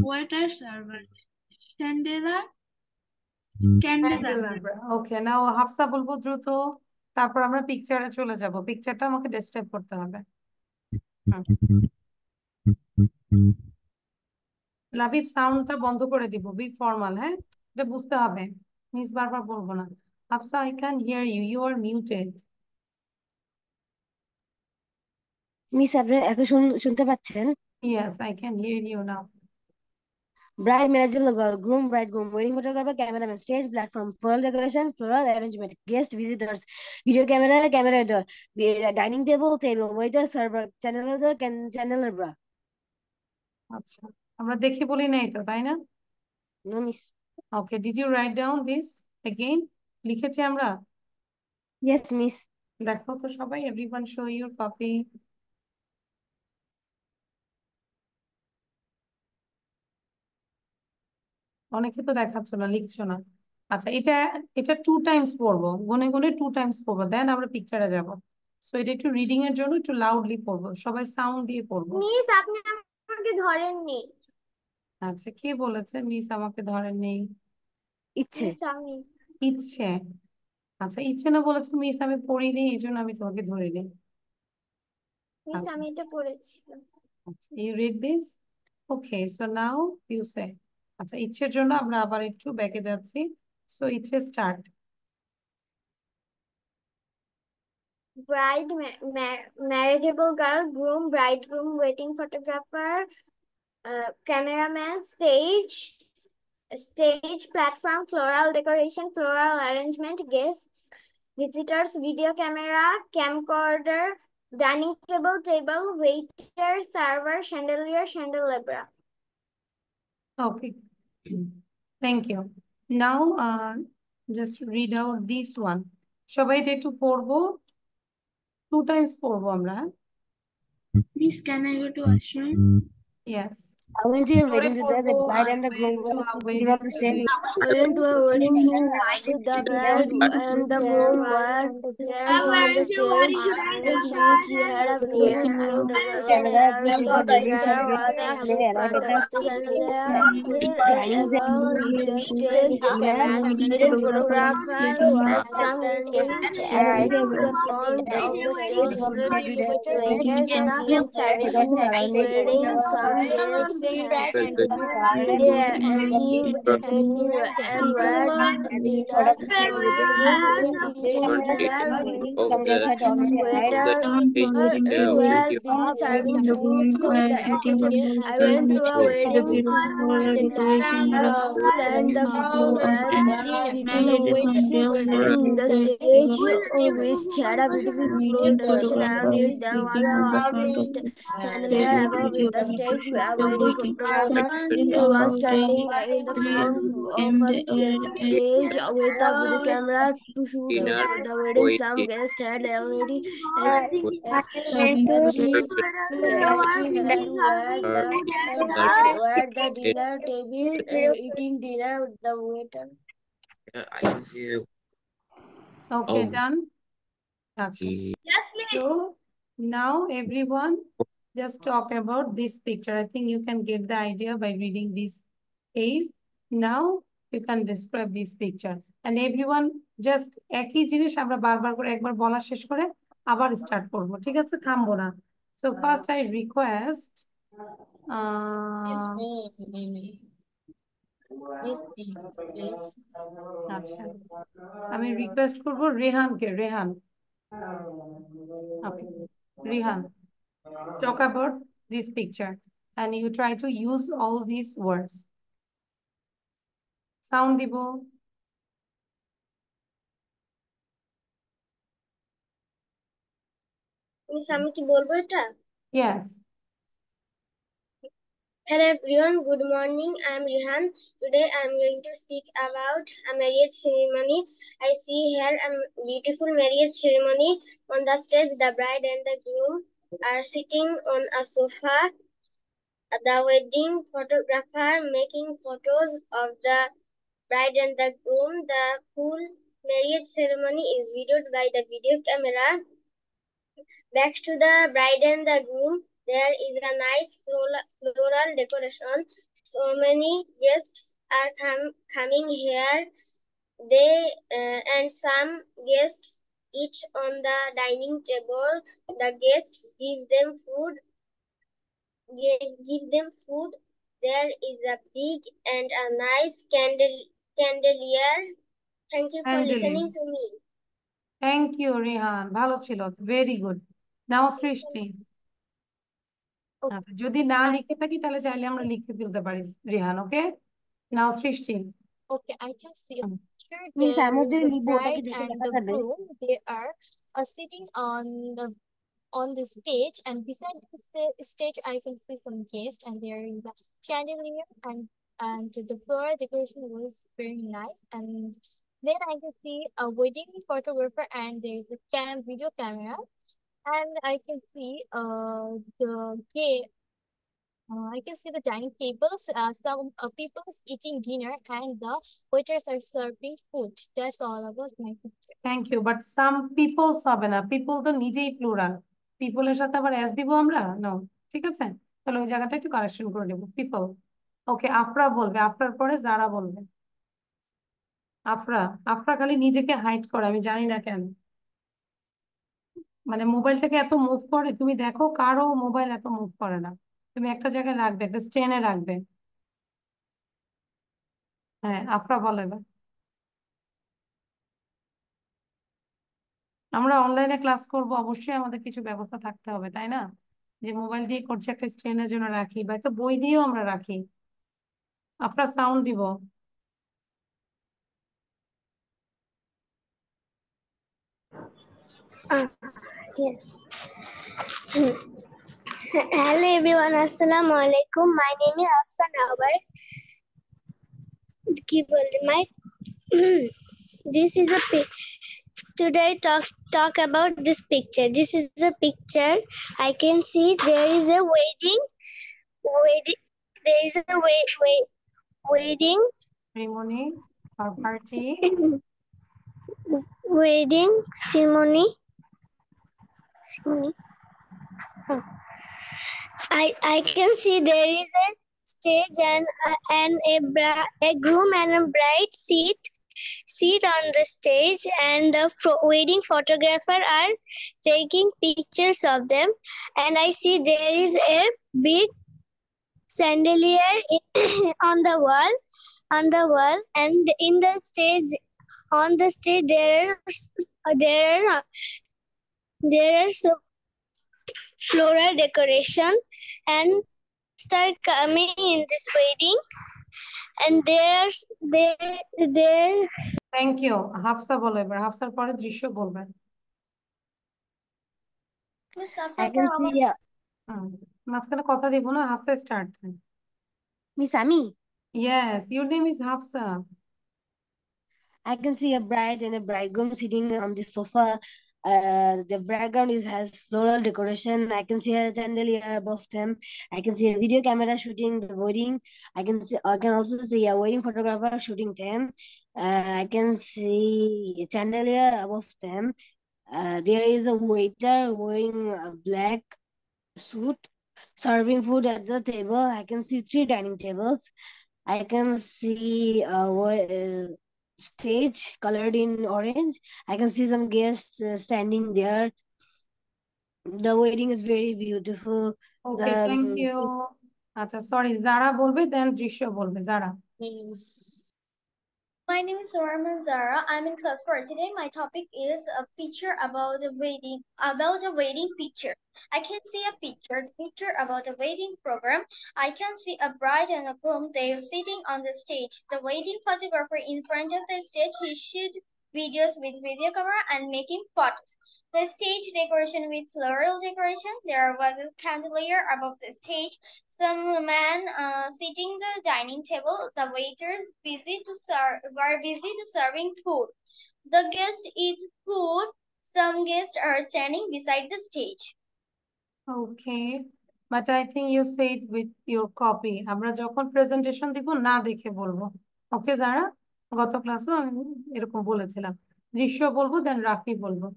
waiter, server, candelabra. ওকে, নাও হাফসা বলবো দ্রুত, তারপর আমরা পিকচারে চলে যাব। পিকচারটা আমাকে ডেসক্রাইব করতে হবে। লাবিব, সাউন্ডটা বন্ধ করে দিব, বি ফর্মাল। হ্যাঁ, এটা বুঝতে হবে, মিস বারবার বলবো না। Hafsa, I can hear you, you are muted. Miss আপনি এখন শুনতে পাচ্ছেন? Yes, I can hear you now. Bride, marriageable girl, groom, bridegroom, wedding photographer, cameraman, stage, platform, floral decoration, floral arrangement, guest, visitors, video camera, camerator, dining table, waiter, server, candelabra. আচ্ছা, আমরা দেখে বলি নাই তো, তাই না? No, miss. Okay, did you write down this again? লিখেছি আমরা? Yes, miss. দেখো তো সবাই, এভরিওয়ান শো ইউর কপি। অনেকে তো দেখাচ্ছ না, লিখছো না। আচ্ছা, এটা এটা 2 টাইমস পড়বো, গুনে গুনে 2 টাইমস পড়বো, দেন আমরা পিকচারে যাব। সো এটা একটু রিডিং এর জন্য একটু লাউডলি পড়বো, সবাই সাউন্ড দিয়ে পড়বো। মিস, আপনি আমাকে ধরেননি। আচ্ছা, কে বলেছে মিস আমাকে ধরেন নেই? ইচ্ছে। মিস, আমি। ইচ্ছে? আচ্ছা, ইচ্ছে না বলেছে মিস, আমি পড়িনি, এই জন্য আমি তোমাকে ধরে নিই। মিস, আমি এটা পড়েছিলাম। আচ্ছা, you read this? Okay, so now you say. আচ্ছা, ইচ্ছের জন্য আমরা আবার একটু ব্যাকে যাচ্ছি। সো ইচ্ছে, start. Bride, marriageable girl, groom, bridegroom, wedding photographer, cameraman, stage, platform, floral decoration, floral arrangement, guests, visitors, video camera, camcorder, dining table, waiter, server, chandelier, candelabra. Okay. Thank you. Now, just read out this one. সবাই এটা একটু পড়বো, 2 times পড়বো আমরা। Miss, can I go to washroom? Yes. I went to a wedding সবাই today. The পড়বো, bride I and the groom went to were a sitting on wedding the stage. I went to a wedding with the bride and the groom were sitting in the stage, which had a beautiful decoration. Camera A to shoot the wedding photographer was ceremony in display front along of with the the chandelier dining above the stage. Wedding photographer was standing at the front of the stage, waiters serving wedding. Some guests had their achieved and were dinner eating dinner with of some guests the had already arrived. of the waiter stage were video busy serving food Were at sitting table. on the I went to stage a with the wedding beautiful with decoration. the The groom and the groom flowers were and sitting in the marriageable stage, table. which had a beautiful floor Wedding decoration around photographer it. There was sitting on the a front large of the stage chandelier with above video the stage. A the wedding wedding photographer photographer was all standing in the front of in a the air stage with a video camera to shoot dinner the wedding. Some waiting guests had already with achieved and were the it. dinner table and eating dinner with the waiter. I can see you. Okay, Oh, done. Gotcha. So now everyone just talk about this picture. I think you can get the idea by reading this page. Now you can describe this picture. And everyone just একই জিনিস আমরা বারবার করে একবার বলা শেষ করে আবার স্টার্ট করব, ঠিক আছে? থামবো না। So first I request Miss me, please. আচ্ছা, আমি রিকোয়েস্ট করব রেহানকে। Rehan, okay, Rehan, talk about this picture and you try to use all these words. Sound দিব। মিস আমি কি বলবো এটা? Yes. Hello everyone, good morning. I am Rihan. Today I am going to speak about a marriage ceremony. I see here a beautiful marriage ceremony. On the stage, the bride and the groom are sitting on a sofa. The wedding photographer making photos of the bride and the groom. The full marriage ceremony is videoed by the video camera. Back to the bride and the groom, there is a nice floral decoration. So many guests are coming here. They and some guests eat on the dining table. The guests give them food. There is a big and a nice chandelier. Thank you for listening to me. Thank you, Rehan. ভালো ছিল, very good. Now সৃষ্টি। আচ্ছা, যদি না লিখে থাকি তাহলে চাইলে আমরা লিখে ফেলতে পারি রেহান। ওকে, নাও সৃষ্টি। Okay, I can see a picture. Miss, There I'm is the লিখবো, ওটা কি bride দেখে and লেখা the যাবে? groom. They are sitting on the stage, and beside the stage, I can see some guests, and they are in the chandelier, and the floral decoration was very nice. And then I can see a wedding photographer, and there is a video camera, and I can see I can see the dining tables. Some people eating dinner, and the waiters are serving food. That's all about my picture. Thank you, but some peoples হবে না, people তো নিজেই plural, পিপলের সাথে আবার S দিব আমরা? No, ঠিক আছে, তাহলে ওই জায়গাটা একটু কারেকশন করে দেবো। পিপল। ওকে, আফরা বলবে, আফরার পরে যারা বলবে। আফরা, আফরা খালি নিজেকে হাইড করে, আমি জানি না কেন। মানে মোবাইলটাকে এত মুভ করে, তুমি দেখো কারো মোবাইল এত মুভ করে না। তুমি একটা জায়গায় রাখবে, একটা স্টেনে রাখবে। হ্যাঁ, আফরা বলে এবার। আমরা অনলাইনে ক্লাস করব, অবশ্যই আমাদের কিছু ব্যবস্থা থাকতে হবে, তাই না? যে মোবাইল দিয়ে করছি একটা স্ট্যান্ডের জন্য রাখি, বা একটা বই দিয়েও আমরা রাখি। আপনার সাউন্ড দিব। Yes. Hello everyone, Assalamu alaikum. My name is Afan Awar. This is a today talk about this picture. This is a picture. I can see there is a wedding. There is a wedding ceremony or party. wedding ceremony. I can see there is a stage and a groom and a bride sit on the stage, and the wedding photographer are taking pictures of them, and I see there is a big chandelier on the wall, and in the stage on the stage there are so floral decoration, and start coming in this wedding, and there thank you. Hafsa বলো এবার, হাফসার পরে দৃশ্য বলবেন। I can see মাঝখানে কথা দিব না, Hafsa start. Miss Ami. Yes, your name is Hafsa. I can see a bride and a bridegroom sitting on the sofa. The background has floral decoration. I can see a chandelier above them. I can see a video camera shooting the wedding. I can also see a wedding photographer shooting them. I can see a chandelier above them. There is a waiter wearing a black suit serving food at the table. I can see 3 dining tables. I can see a stage colored in orange. I can see some guests standing there. The wedding is very beautiful. Okay, thank you. আচ্ছা, sorry, যারা বলবে then দৃশ্য বলবে। যারা please. My name is Sorman Zara. I'm in class 4. Today my topic is a picture about a wedding picture. I can see a picture about a wedding program. I can see a bride and a groom. They are sitting on the stage. The wedding photographer in front of the stage, he shoot videos with video camera and making photos. The stage decoration with floral decoration. There was a chandelier above the stage. Some man sitting the dining table. The waiters were busy to serving food. The guest eats food. Some guests are standing beside the stage. Okay, but I think you said with your copy. আমরা যখন presentation দিব না দেখে বলবো। ওকে, যারা গত ক্লাসও আমি এরকম বলেছিলাম। দৃশ্য বলবো, দেন রাফি বলবো।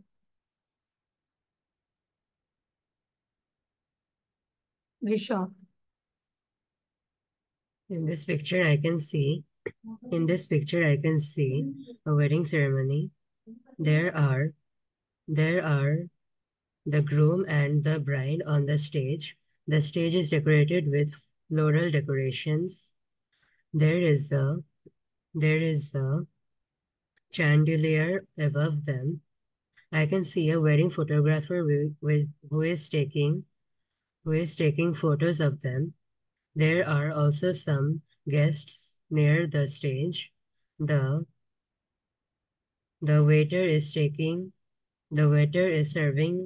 দৃশ্য। In this picture, I can see a wedding ceremony. There are the groom and the bride on the stage. The stage is decorated with floral decorations. There is a chandelier above them. I can see a wedding photographer who is taking photos of them. There are also some guests near the stage. The waiter is serving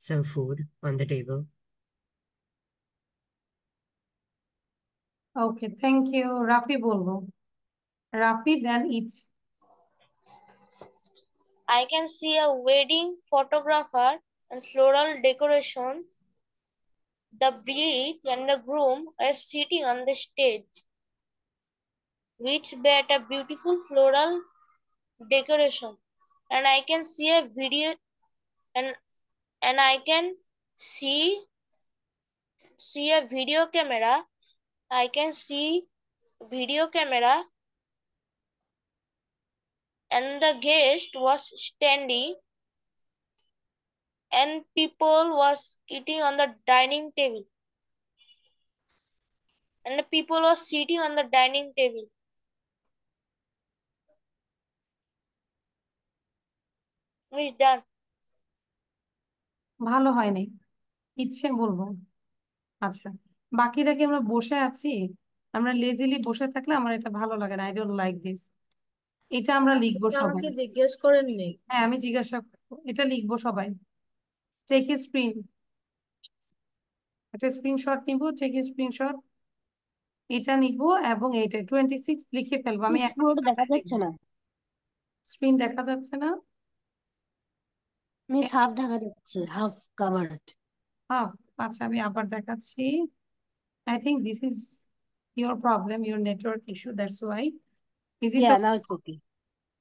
some food on the table. Okay, thank you. Rafi বলবো। Rafi, then each. I can see a wedding photographer and floral decoration. The bride and the groom are sitting on the stage, which bear a beautiful floral decoration. And I can see a video and I can see a video camera. I can see video camera, and the guest was standing and people was eating on the dining table, and the people was sitting on the dining table. We're done. ভালো হয়নি, ইচ্ছে বলবো। আচ্ছা, বাকিরা কি আমরা বসে আছি? আমরা লেজিলি বসে থাকলে আমার এটা ভালো লাগে না, আই ডোন্ট লাইক দিস। এটা আমরা আপনি লিখবো কি সবাই। আমাকে জিজ্ঞেস করেননি? হ্যাঁ, আমি জিজ্ঞাসা করবো, এটা লিখবো সবাই। টেক এ স্ক্রিন, একটা স্ক্রিনশট নিবো, টেক এ স্ক্রিনশট, এটা নিবো এবং এইটা 26 লিখে ফেলবো। আমি মিস এখন পুরোটা দেখা যাচ্ছে না, স্ক্রিন দেখা যাচ্ছে না। মিস হাফ দেখা যাচ্ছে, হাফ কাভার্ড। হ্যাঁ, আচ্ছা আমি আবার দেখাচ্ছি। I think this is your problem, your network issue, that's why. Is it Yeah, okay? now it's okay.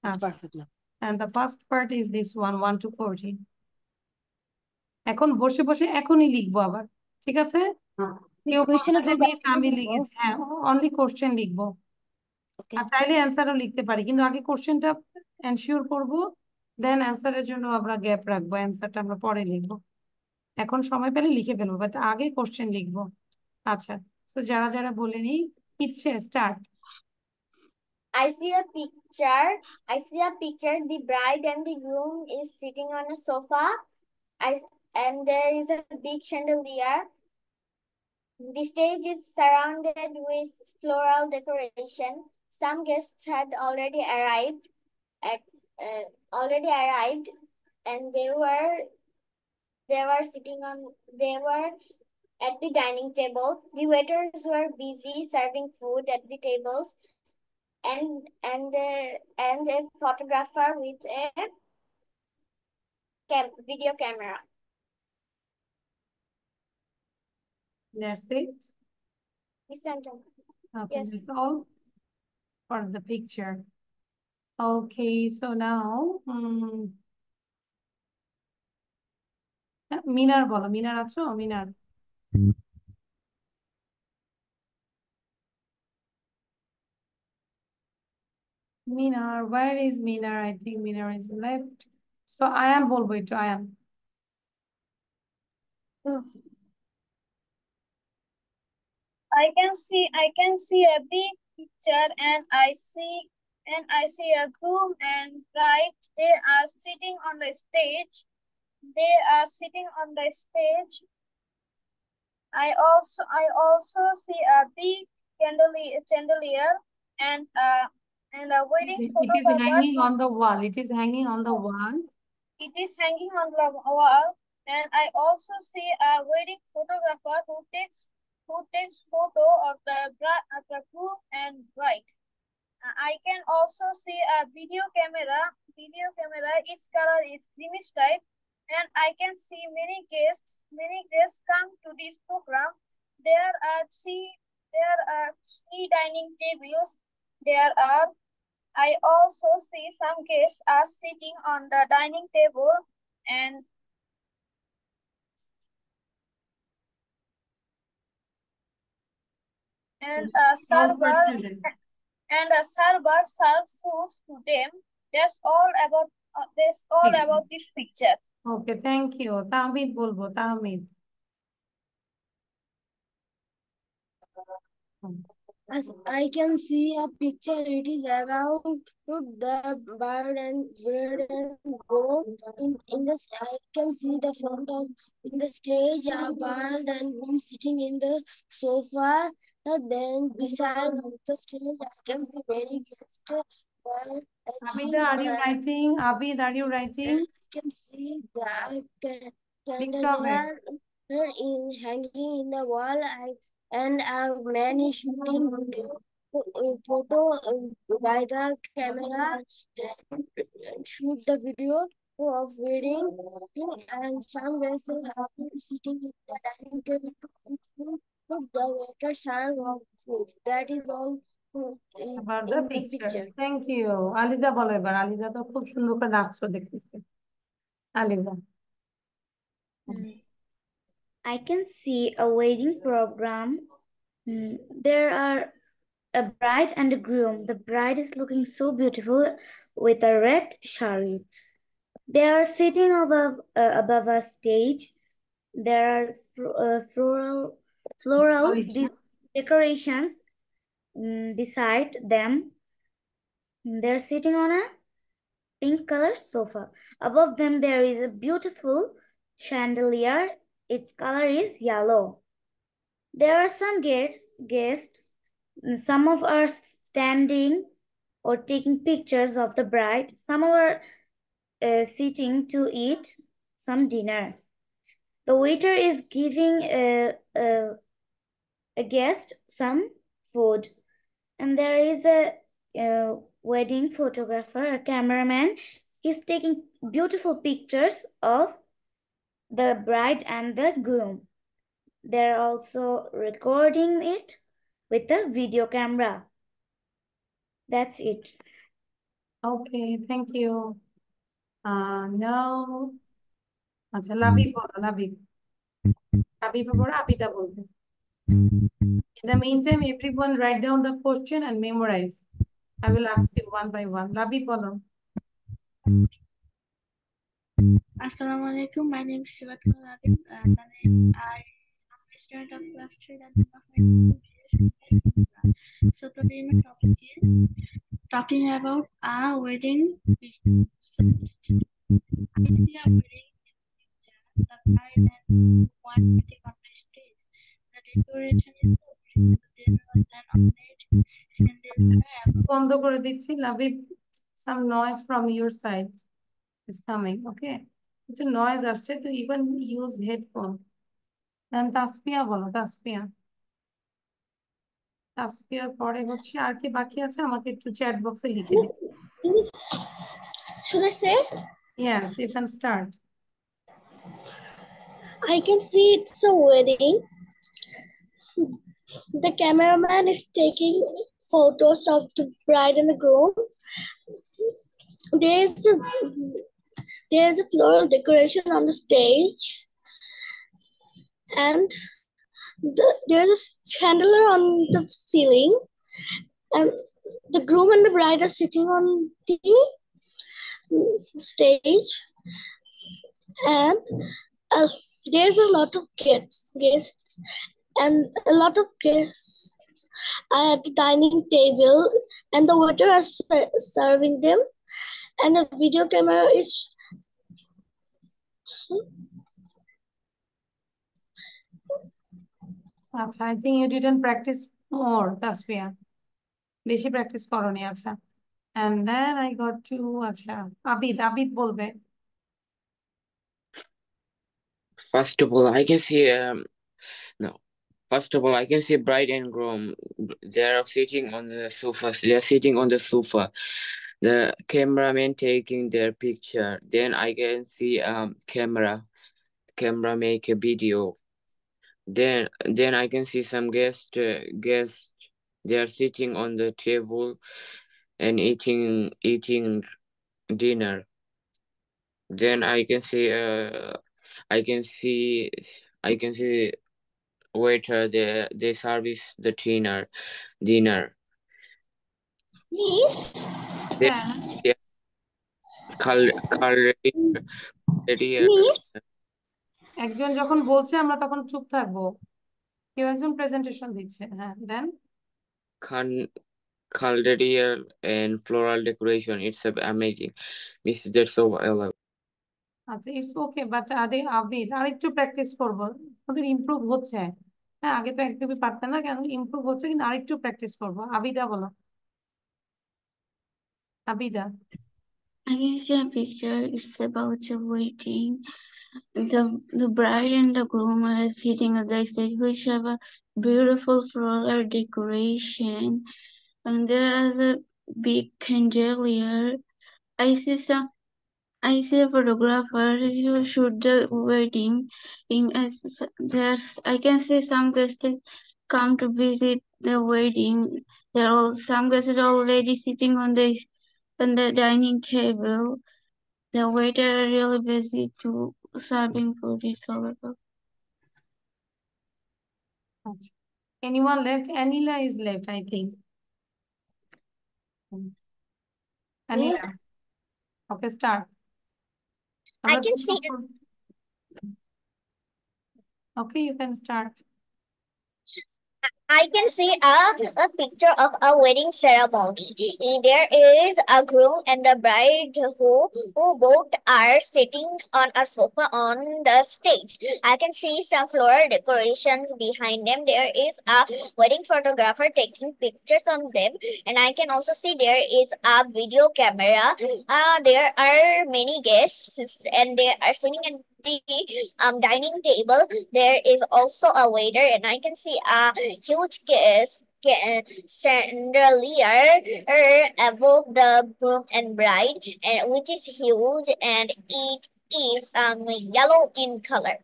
It's আচ্ছা, perfect now. and the first part is this one, 1 to 40. এখন বসে বসে এখনই লিখবো আবার, ঠিক আছে? Miss কেউ question বলবে এর যে জন্য মিস আমি লিখেছি, হ্যাঁ অনলি কোশ্চেন লিখবো। Okay. আর চাইলে অ্যান্সারও লিখতে পারি, কিন্তু আগে কোশ্চেনটা এনশিওর করব, দেন অ্যান্সারের জন্য আমরা গ্যাপ রাখবো, অ্যান্সারটা আমরা পরে লিখবো। এখন সময় পেলে লিখে ফেলবো, বাট আগে কোশ্চেন লিখবো। আচ্ছা, তো যারা যারা বলেনি, ইচ্ছে start. I see a picture. I see a picture. The bride and the groom is sitting on a sofa. And there is a big chandelier. The stage is surrounded with floral decoration. Some guests had already arrived and they were at the dining table. The waiters were busy serving food at the tables, and a photographer with a video camera. That's it. Miss Anton. Okay, Yes. that's all for the picture. Okay, so now মিনার বলো, মিনার আছো? মিনার, মিনার, where is Minar? I think Minar is left. So Ayaan বলবো একটু, Ayaan. I can see a big picture and I see a groom and bride. They are sitting on the stage. They are sitting on the stage. I also see a big chandelier and a wedding It is photographer. hanging on the wall. It is hanging on the wall. It is hanging on the wall, and I also see a wedding photographer who takes photo of the groom and bride. I can also see a video camera. Its color is greenish type, and I can see many guests. Many guests come to this program. There are three dining tables. I also see some guests are sitting on the dining table and a All for server children. serves food to them. That's all about this picture. Okay, thank you. Tahmid বলবো, Tahmid. As I can see a picture, it is about the bird and groom. In the I can see the front of in the stage a bird and groom sitting in the sofa. And then beside the stage, I can see many guests. Bird, Abid, are you writing? Abid, are you writing? I can see the লিখতে হবে। candelier hanging in the wall. And a man is shooting photo by the camera and shoot the video of wedding. And some vessels are sitting in the dining table to eat food. The waiter serve of food. That is all About in the the picture. picture. Thank you. Aliza বলো এবার। আলিজা তো খুব সুন্দর করে নাচছো দেখতেছি। Aliza. I can see a wedding program. There are a bride and a groom. The bride is looking so beautiful with a red sari. They are sitting above a stage. There are floral decorations beside them. They're sitting on a pink color sofa. Above them, there is a beautiful chandelier. Its color is yellow. There are some guests. Some of are standing or taking pictures of the bride. Some are sitting to eat some dinner. The waiter is giving a guest some food. And there is a wedding photographer, a cameraman. He's taking beautiful pictures of the bride and the groom. They're also recording it with a video camera. That's it. Okay, thank you. Now, আচ্ছা লাবিব বলো লাবিব পরে আবিদা বলবে। In the meantime, everyone write down the question and memorize. I will ask you one by one. Labib bolo. Assalamualaikum. My name is Sivatul Labib, and I am a student of class 3. So today my topic is talking about a wedding. I see a wedding picture. The bride and one wedding on the stage. The decoration is so beautiful. বন্ধ করে দিচ্ছি Labib. Some noise from your side is coming. Okay. কিছু noise আসছে, তো even use headphone. Then Tasfia বলো তাসফিয়া। তাসফিয়ার পরে হচ্ছে আর কি বাকি আছে আমাকে একটু চ্যাট বক্সে লিখে দিন। Should I say? Yes, you can start. I can see it's a wedding. The cameraman is taking photos of the bride and the groom. There's a floral decoration on the stage, and there's a chandelier on the ceiling, and the groom and the bride are sitting on the stage, and there's a lot of guests, and a lot of guests are at the dining table, and the waiter is serving them, and the video camera is আচ্ছা, I think you didn't practice more, Tasfia. বেশি practice করনি। আচ্ছা, and then I got to আচ্ছা আবিদ বলবে। First of all, I can see First of all, I can see bride and groom. They are sitting on the sofa. They are sitting on the sofa. The cameraman taking their picture. Then I can see camera make a video. Then I can see some guests. They are sitting on the table and eating dinner. Then I can see waiter. They service the dinner. Yes. একজন যখন বলছে আমরা তখন চুপ থাকবো, কেউ একজন presentation দিচ্ছে। হ্যাঁ, দেন chandelier and floral decoration. It's amazing. Miss, that's so I love. আচ্ছা, ইটস ওকে, বাট আবিদ আরেকটু প্র্যাকটিস করবো, ওদের ইমপ্রুভ হচ্ছে। হ্যাঁ, আগে তো একদমই পারতে না, কেন ইমপ্রুভ হচ্ছে, কিন্তু আরেকটু প্র্যাকটিস করবো। আবিদা বলো, Abida. I can see a picture. It's about a wedding. The bride and the groom are sitting at the stage, which have a beautiful floral decoration, and there is a big chandelier. I see a photographer who shoot the wedding. I can see some guests come to visit the wedding. Some guests are already sitting on the dining table. The waiter are really busy to serving food. It's all about. Anyone left? Anila is left, I think. Anila. Okay, start. I can see. Okay, you can start. I can see a picture of a wedding ceremony. There is a groom and a bride who both are sitting on a sofa on the stage. I can see some floral decorations behind them. There is a wedding photographer taking pictures on them, and I can also see there is a video camera. There are many guests, and they are sitting at the dining table. There is also a waiter, and I can see a huge chandelier above the groom and bride, and which is huge, and it is yellow in color.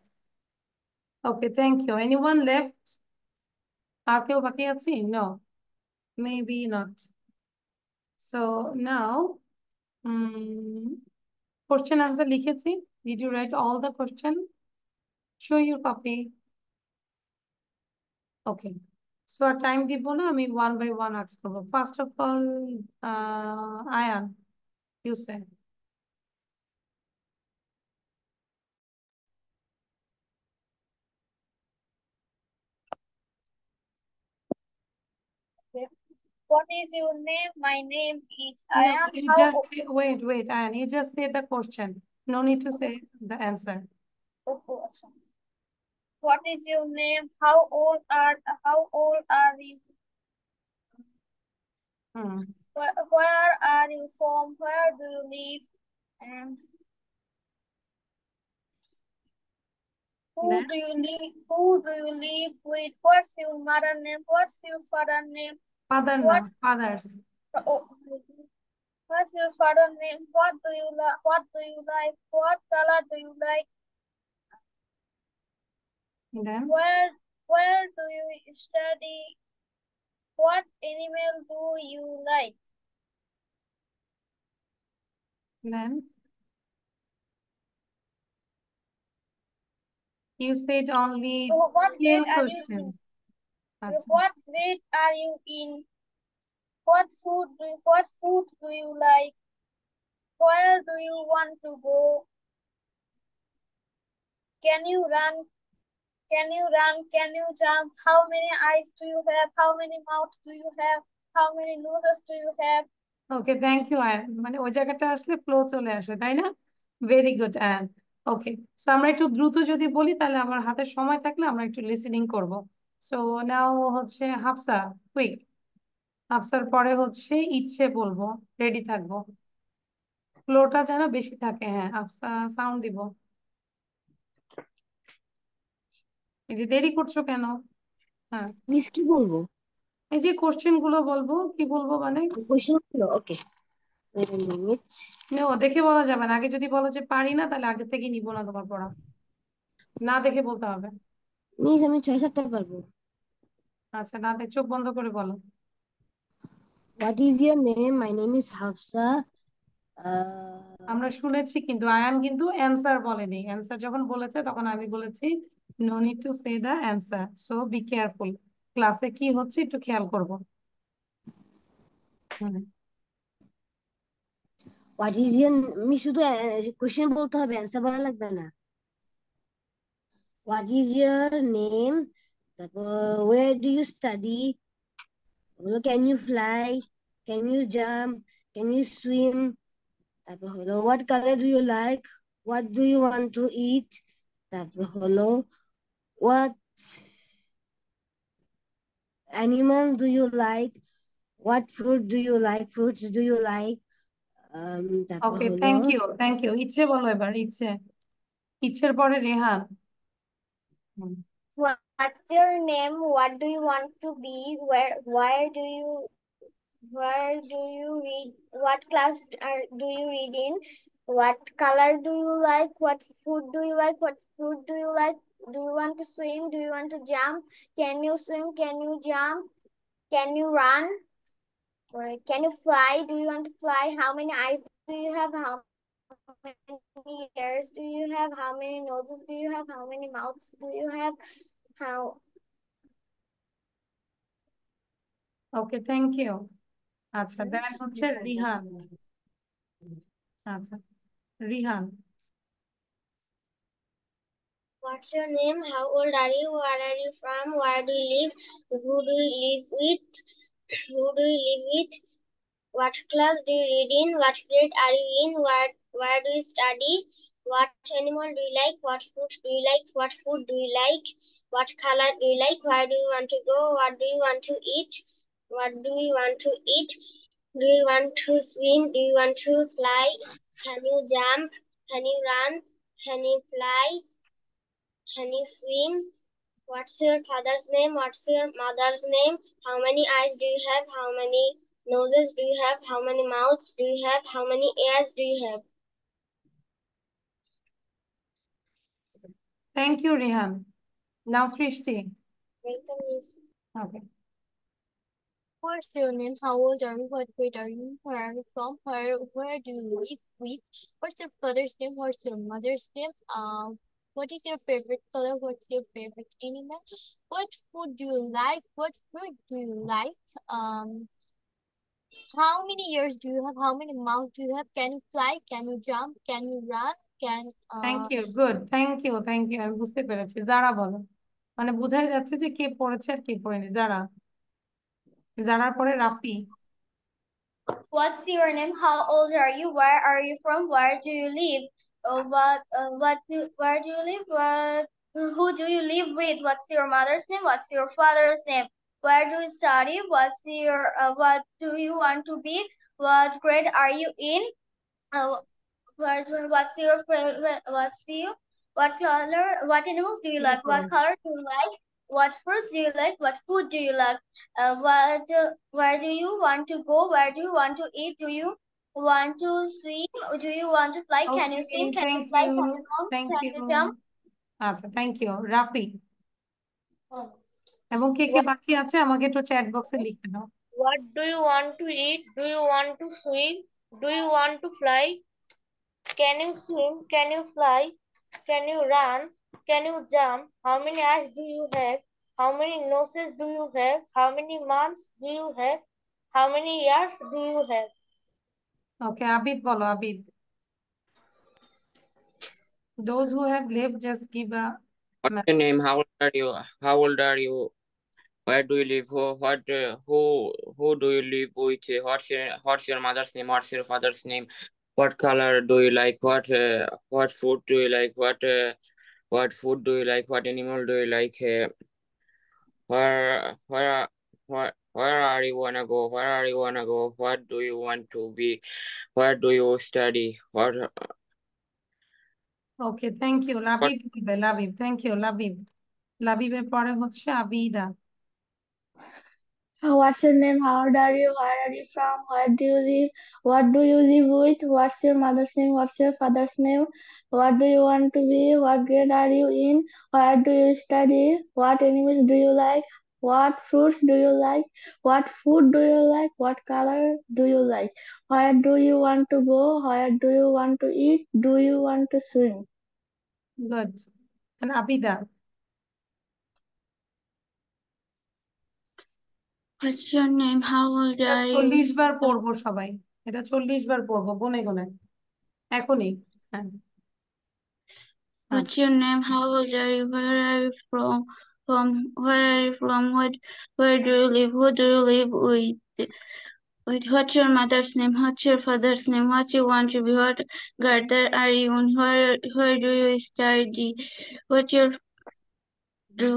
Okay, thank you. Anyone left? আর কেউ বাকি আছে? No, maybe not. So now, question answer লিখেছি. Did you write all the question? Show your copy. Okay. So R time দিব না, আমি one by one ask করবো. First of all, Ayan, you say. What is your name? My name is No, Ayan. you How just old? wait, Ayan. You just say the question. No need to say the answer. What is your name? How old are you? Where are you from? Where do you live? And who Then? do you live with? What's your mother name? What's your father name? Father, no, fathers. What's your father name? What do you like? What color do you like? Then? Where do you study? What animal do you like? Then? You said only What 10 grade are you questions. in? What grade are you in? What food do you like? Where do you want to go? Can you run? Can you jump? How many eyes do you have? How many mouths do you have? How many noses do you have? Okay, thank you, Ayan. মানে ওই জায়গাটা আসলে flow চলে আসে, তাই না? Very good, Ayan. ওকে, so আমরা একটু দ্রুত যদি বলি তাহলে আমার হাতে সময় থাকলে আমরা একটু লিসেনিং করব। সো নাও হচ্ছে হাফসা, কুইক। হাফসার পরে হচ্ছে ইচ্ছে বলবো, রেডি থাকবো। ফ্লোটা যেন বেশি থাকে। হ্যাঁ, হাফসা সাউন্ড দিব। এই যে দেরি করছো কেন? হ্যাঁ, মিস কি বলবো? এই যে কোশ্চেন গুলো বলবো, কি বলবো মানে কোশ্চেন গুলো? ওকে, ওয়েট আ মিনিট। ও দেখে বলা যাবে না। আগে যদি বলো যে পারি না, তাহলে আগে থেকে নিবো না তোমার পড়া। না দেখে বলতে হবে। মিস আমি 6-7টা পারবো। আচ্ছা, না দেখে চোখ বন্ধ করে বলো। What is your name? My name is Hafsa. আমরা শুনেছি, কিন্তু আয়ান কিন্তু অ্যান্সার বলেনি। অ্যান্সার যখন বলেছে তখন আমি বলেছি no need to say the answer, so be careful. ক্লাসে কি হচ্ছে একটু খেয়াল করবো। What is your মিস শুধু কোশ্চেন বলতে হবে, অ্যান্সার বলা লাগবে না। What is your name? তারপর where do you study? Can you fly? Can you jump? Can you swim? তারপর হলো what color do you like? What do you want to eat? তারপর হলো what animal do you like? What fruit do you like? Fruits do you like? তারপর ওকে, হলো thank you. ইচ্ছে বলো এবার, ইচ্ছের পরে Rehan. What's your name? What do you want to be? Where do you read? What class do you read in? What color do you like? What food do you like? What fruit do you like? Do you want to swim? Do you want to jump? Can you swim? Can you jump? Can you run? Or can you fly? Do you want to fly? How many eyes do you have? How many ears do you have? How many noses do you have? How many mouths do you have? How okay, thank you. আচ্ছা, then হচ্ছে রিহান। আচ্ছা, Rihan. What's your name? How old are you? Where are you from? Where do you live? Who do you live with? Who do you live with? What class do you read in? What grade are you in? Where do you study? What animal do you like? What fruit do you like? What food do you like? What color do you like? Where do you want to go? What do you want to eat? What do you want to eat? Do you want to swim? Do you want to fly? Can you jump? Can you run? Can you fly? Can you swim? What's your father's name? What's your mother's name? How many eyes do you have? How many noses do you have? How many mouths do you have? How many ears do you have? Thank you, Rehan. Now, Srishti. Welcome, miss. Okay. What's your name? How old are you? What grade are you? Where are you from? Where do you live with? What's your father's name? What's your mother's name? What is your favorite color? What's your favorite animal? What food do you like? What fruit do you like? How many ears do you have? How many mouths do you have? Can you fly? Can you jump? Can you run? Thank you good thank you আমি বুঝতে পেরেছি। যারা বলো, মানে বোঝাই যাচ্ছে যে কে পড়েছে আর কে পড়েনি। যারার পরে Rafi. What's your name? How old are you? Where are you from? Where do you live? Where do you live? Who do you live with? What's your mother's name? What's your father's name? Where do you study? What do you want to be? What grade are you in? What's your favorite? What color? What animals do you like? What color do you like? What fruits do you like? What food do you like? Where do you want to go? Where do you want to eat? Do you want to swim? Do you want to fly? Can you swim? Can you fly? Can you jump? Can you jump? আচ্ছা, thank you Rafi. এবং কে কে বাকি আছে আমাকে একটু chat বক্সে লিখে দাও। What do you want to eat? Do you want to swim? Do you want to fly? Can you swim? Can you fly? Can you run? Can you jump? How many eyes do you have? How many noses do you have? How many mouths do you have? How many ears do you have? ওকে, আবিদ বলো, Abid. Those who have left, just give a What's your name? How old are you? How old are you? Where do you live? Who do you live with? What's your mother's name? What's your father's name? What color do you like? What food do you like? What food do you like? What animal do you like? Where are you wanna go? Where are you wanna go? What do you want to be? Where do you study? Okay, thank you. Labib দিবে, Labib. Thank you Labib. লাবিবের পরে হচ্ছে Abida. What's your name? How old are you? Where are you from? Where do you live? What do you live with? What's your mother's name? What's your father's name? What do you want to be? What grade are you in? Where do you study? What animals do you like? What fruits do you like? What food do you like? What color do you like? Where do you want to go? Where do you want to eat? Do you want to swim? Good. Abida. What's your name? How old are you? 40 বার পড়বো সবাই, এটা 40 বার পড়বো গুনে গুনে এখনই। হ্যাঁ, What's your name? How old are you? Where are you from? Where are you from? Where do you live? Who do you live with? What's your mother's name? What's your father's name? What you want to be? What grade are you in? Where do you study? What you do?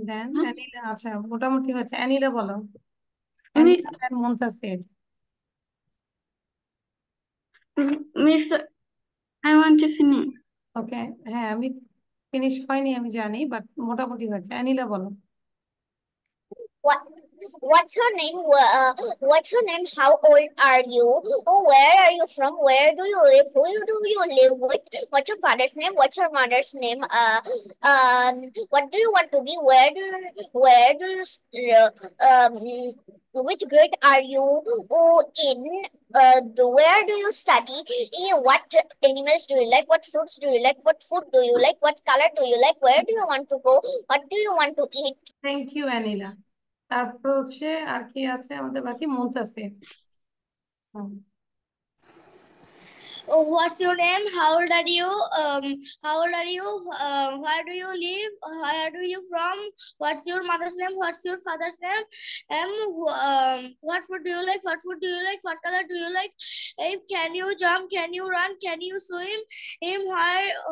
দেন অ্যানিলা। আচ্ছা, মোটামুটি হচ্ছে। অ্যানিলা বলো। অ্যানিলা and Muntasir. Miss, I want to finish. ওকে, হ্যাঁ আমি finish হয়নি আমি জানি, but মোটামুটি হয়েছে। অ্যানিলা বলো। What's your name? What's your name? How old are you? Oh, where are you from? Where do you live? Who do you live with? What's your father's name? What's your mother's name? What do you want to be? Where do you which grade are you in? Where do you study? What animals do you like? What fruits do you like? What food do you like? What color do you like? Where do you want to go? What do you want to eat? Thank you Anila. তারপর হচ্ছে আর কি আছে আমাদের বাকি? Muntasir. What's your name? How old are you? How old are you? Where do you live? Where do you from? What's your mother's name? What's your father's name? What food do you like? What food do you like? What color do you like? Can you jump? Can you run? Can you swim?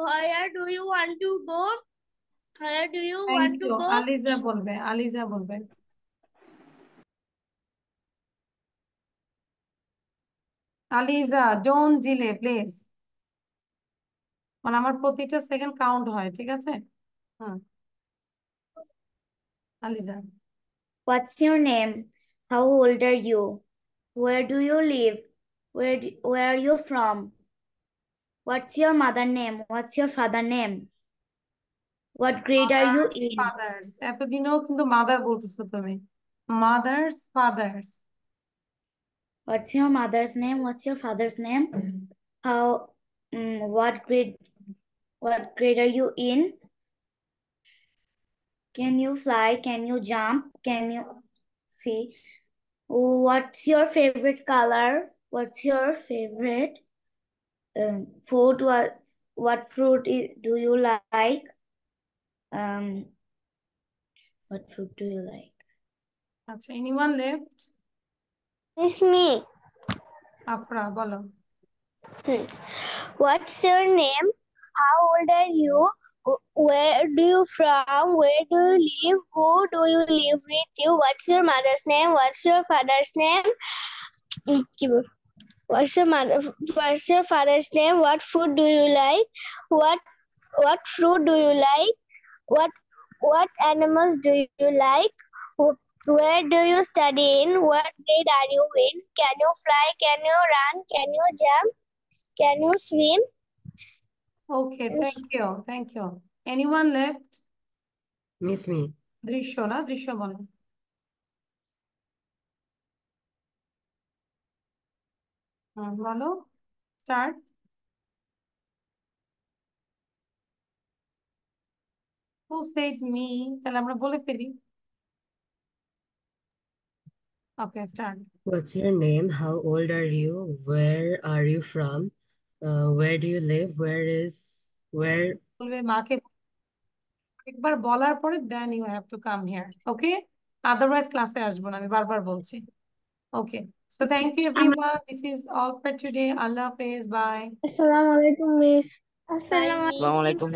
Where do you want to go? Where do you thank want to you. go? Aliza বলবে, আলিজা বলবে। Aliza, don't delay please. মানে আমার প্রতিটা second count হয়, ঠিক আছে? Hmm, Aliza. What's your name? How old are you? Where do you live? Where are you from? What's your mother name? What's your father name? What grade are you mother's in? Fathers, এতদিনেও কিন্তু mother বলতেছো তুমি। Mothers fathers. What's your mother's name? What's your father's name? How what grade are you in? Can you fly? Can you jump? Can you see? What's your favorite color? What's your favorite food? What fruit do you like? What fruit do you like? আচ্ছা, anyone left? It's me. Afra বলো। What's your name? How old are you? Where do you from? Where do you live? Who do you live with you? What's your mother's name? What's your father's name? What's your father's name? What food do you like? What fruit do you like? What animals do you like? Where do you study in? What grade are you in? Can you fly? Can you run? Can you jump? Can you swim? Okay, thank you. Anyone left? Miss me. দৃশ্য না, দৃশ্য বলো। বলো, start. Who said me? তাহলে আমরা বলে ফেলি। ওকে, start. What's your name? How old are you? Where are you from? Where do you live? Where? বলবে মাকে একবার বলার পরে then you have to come here, okay? Otherwise ক্লাসে আসবো না, আমি বারবার বলছি। Okay, so thank you everyone, this is all for today. আল্লাহ হাফেজ, বাই। আসসালামু আলাইকুম মিস। Assalamu Assalamualaikum.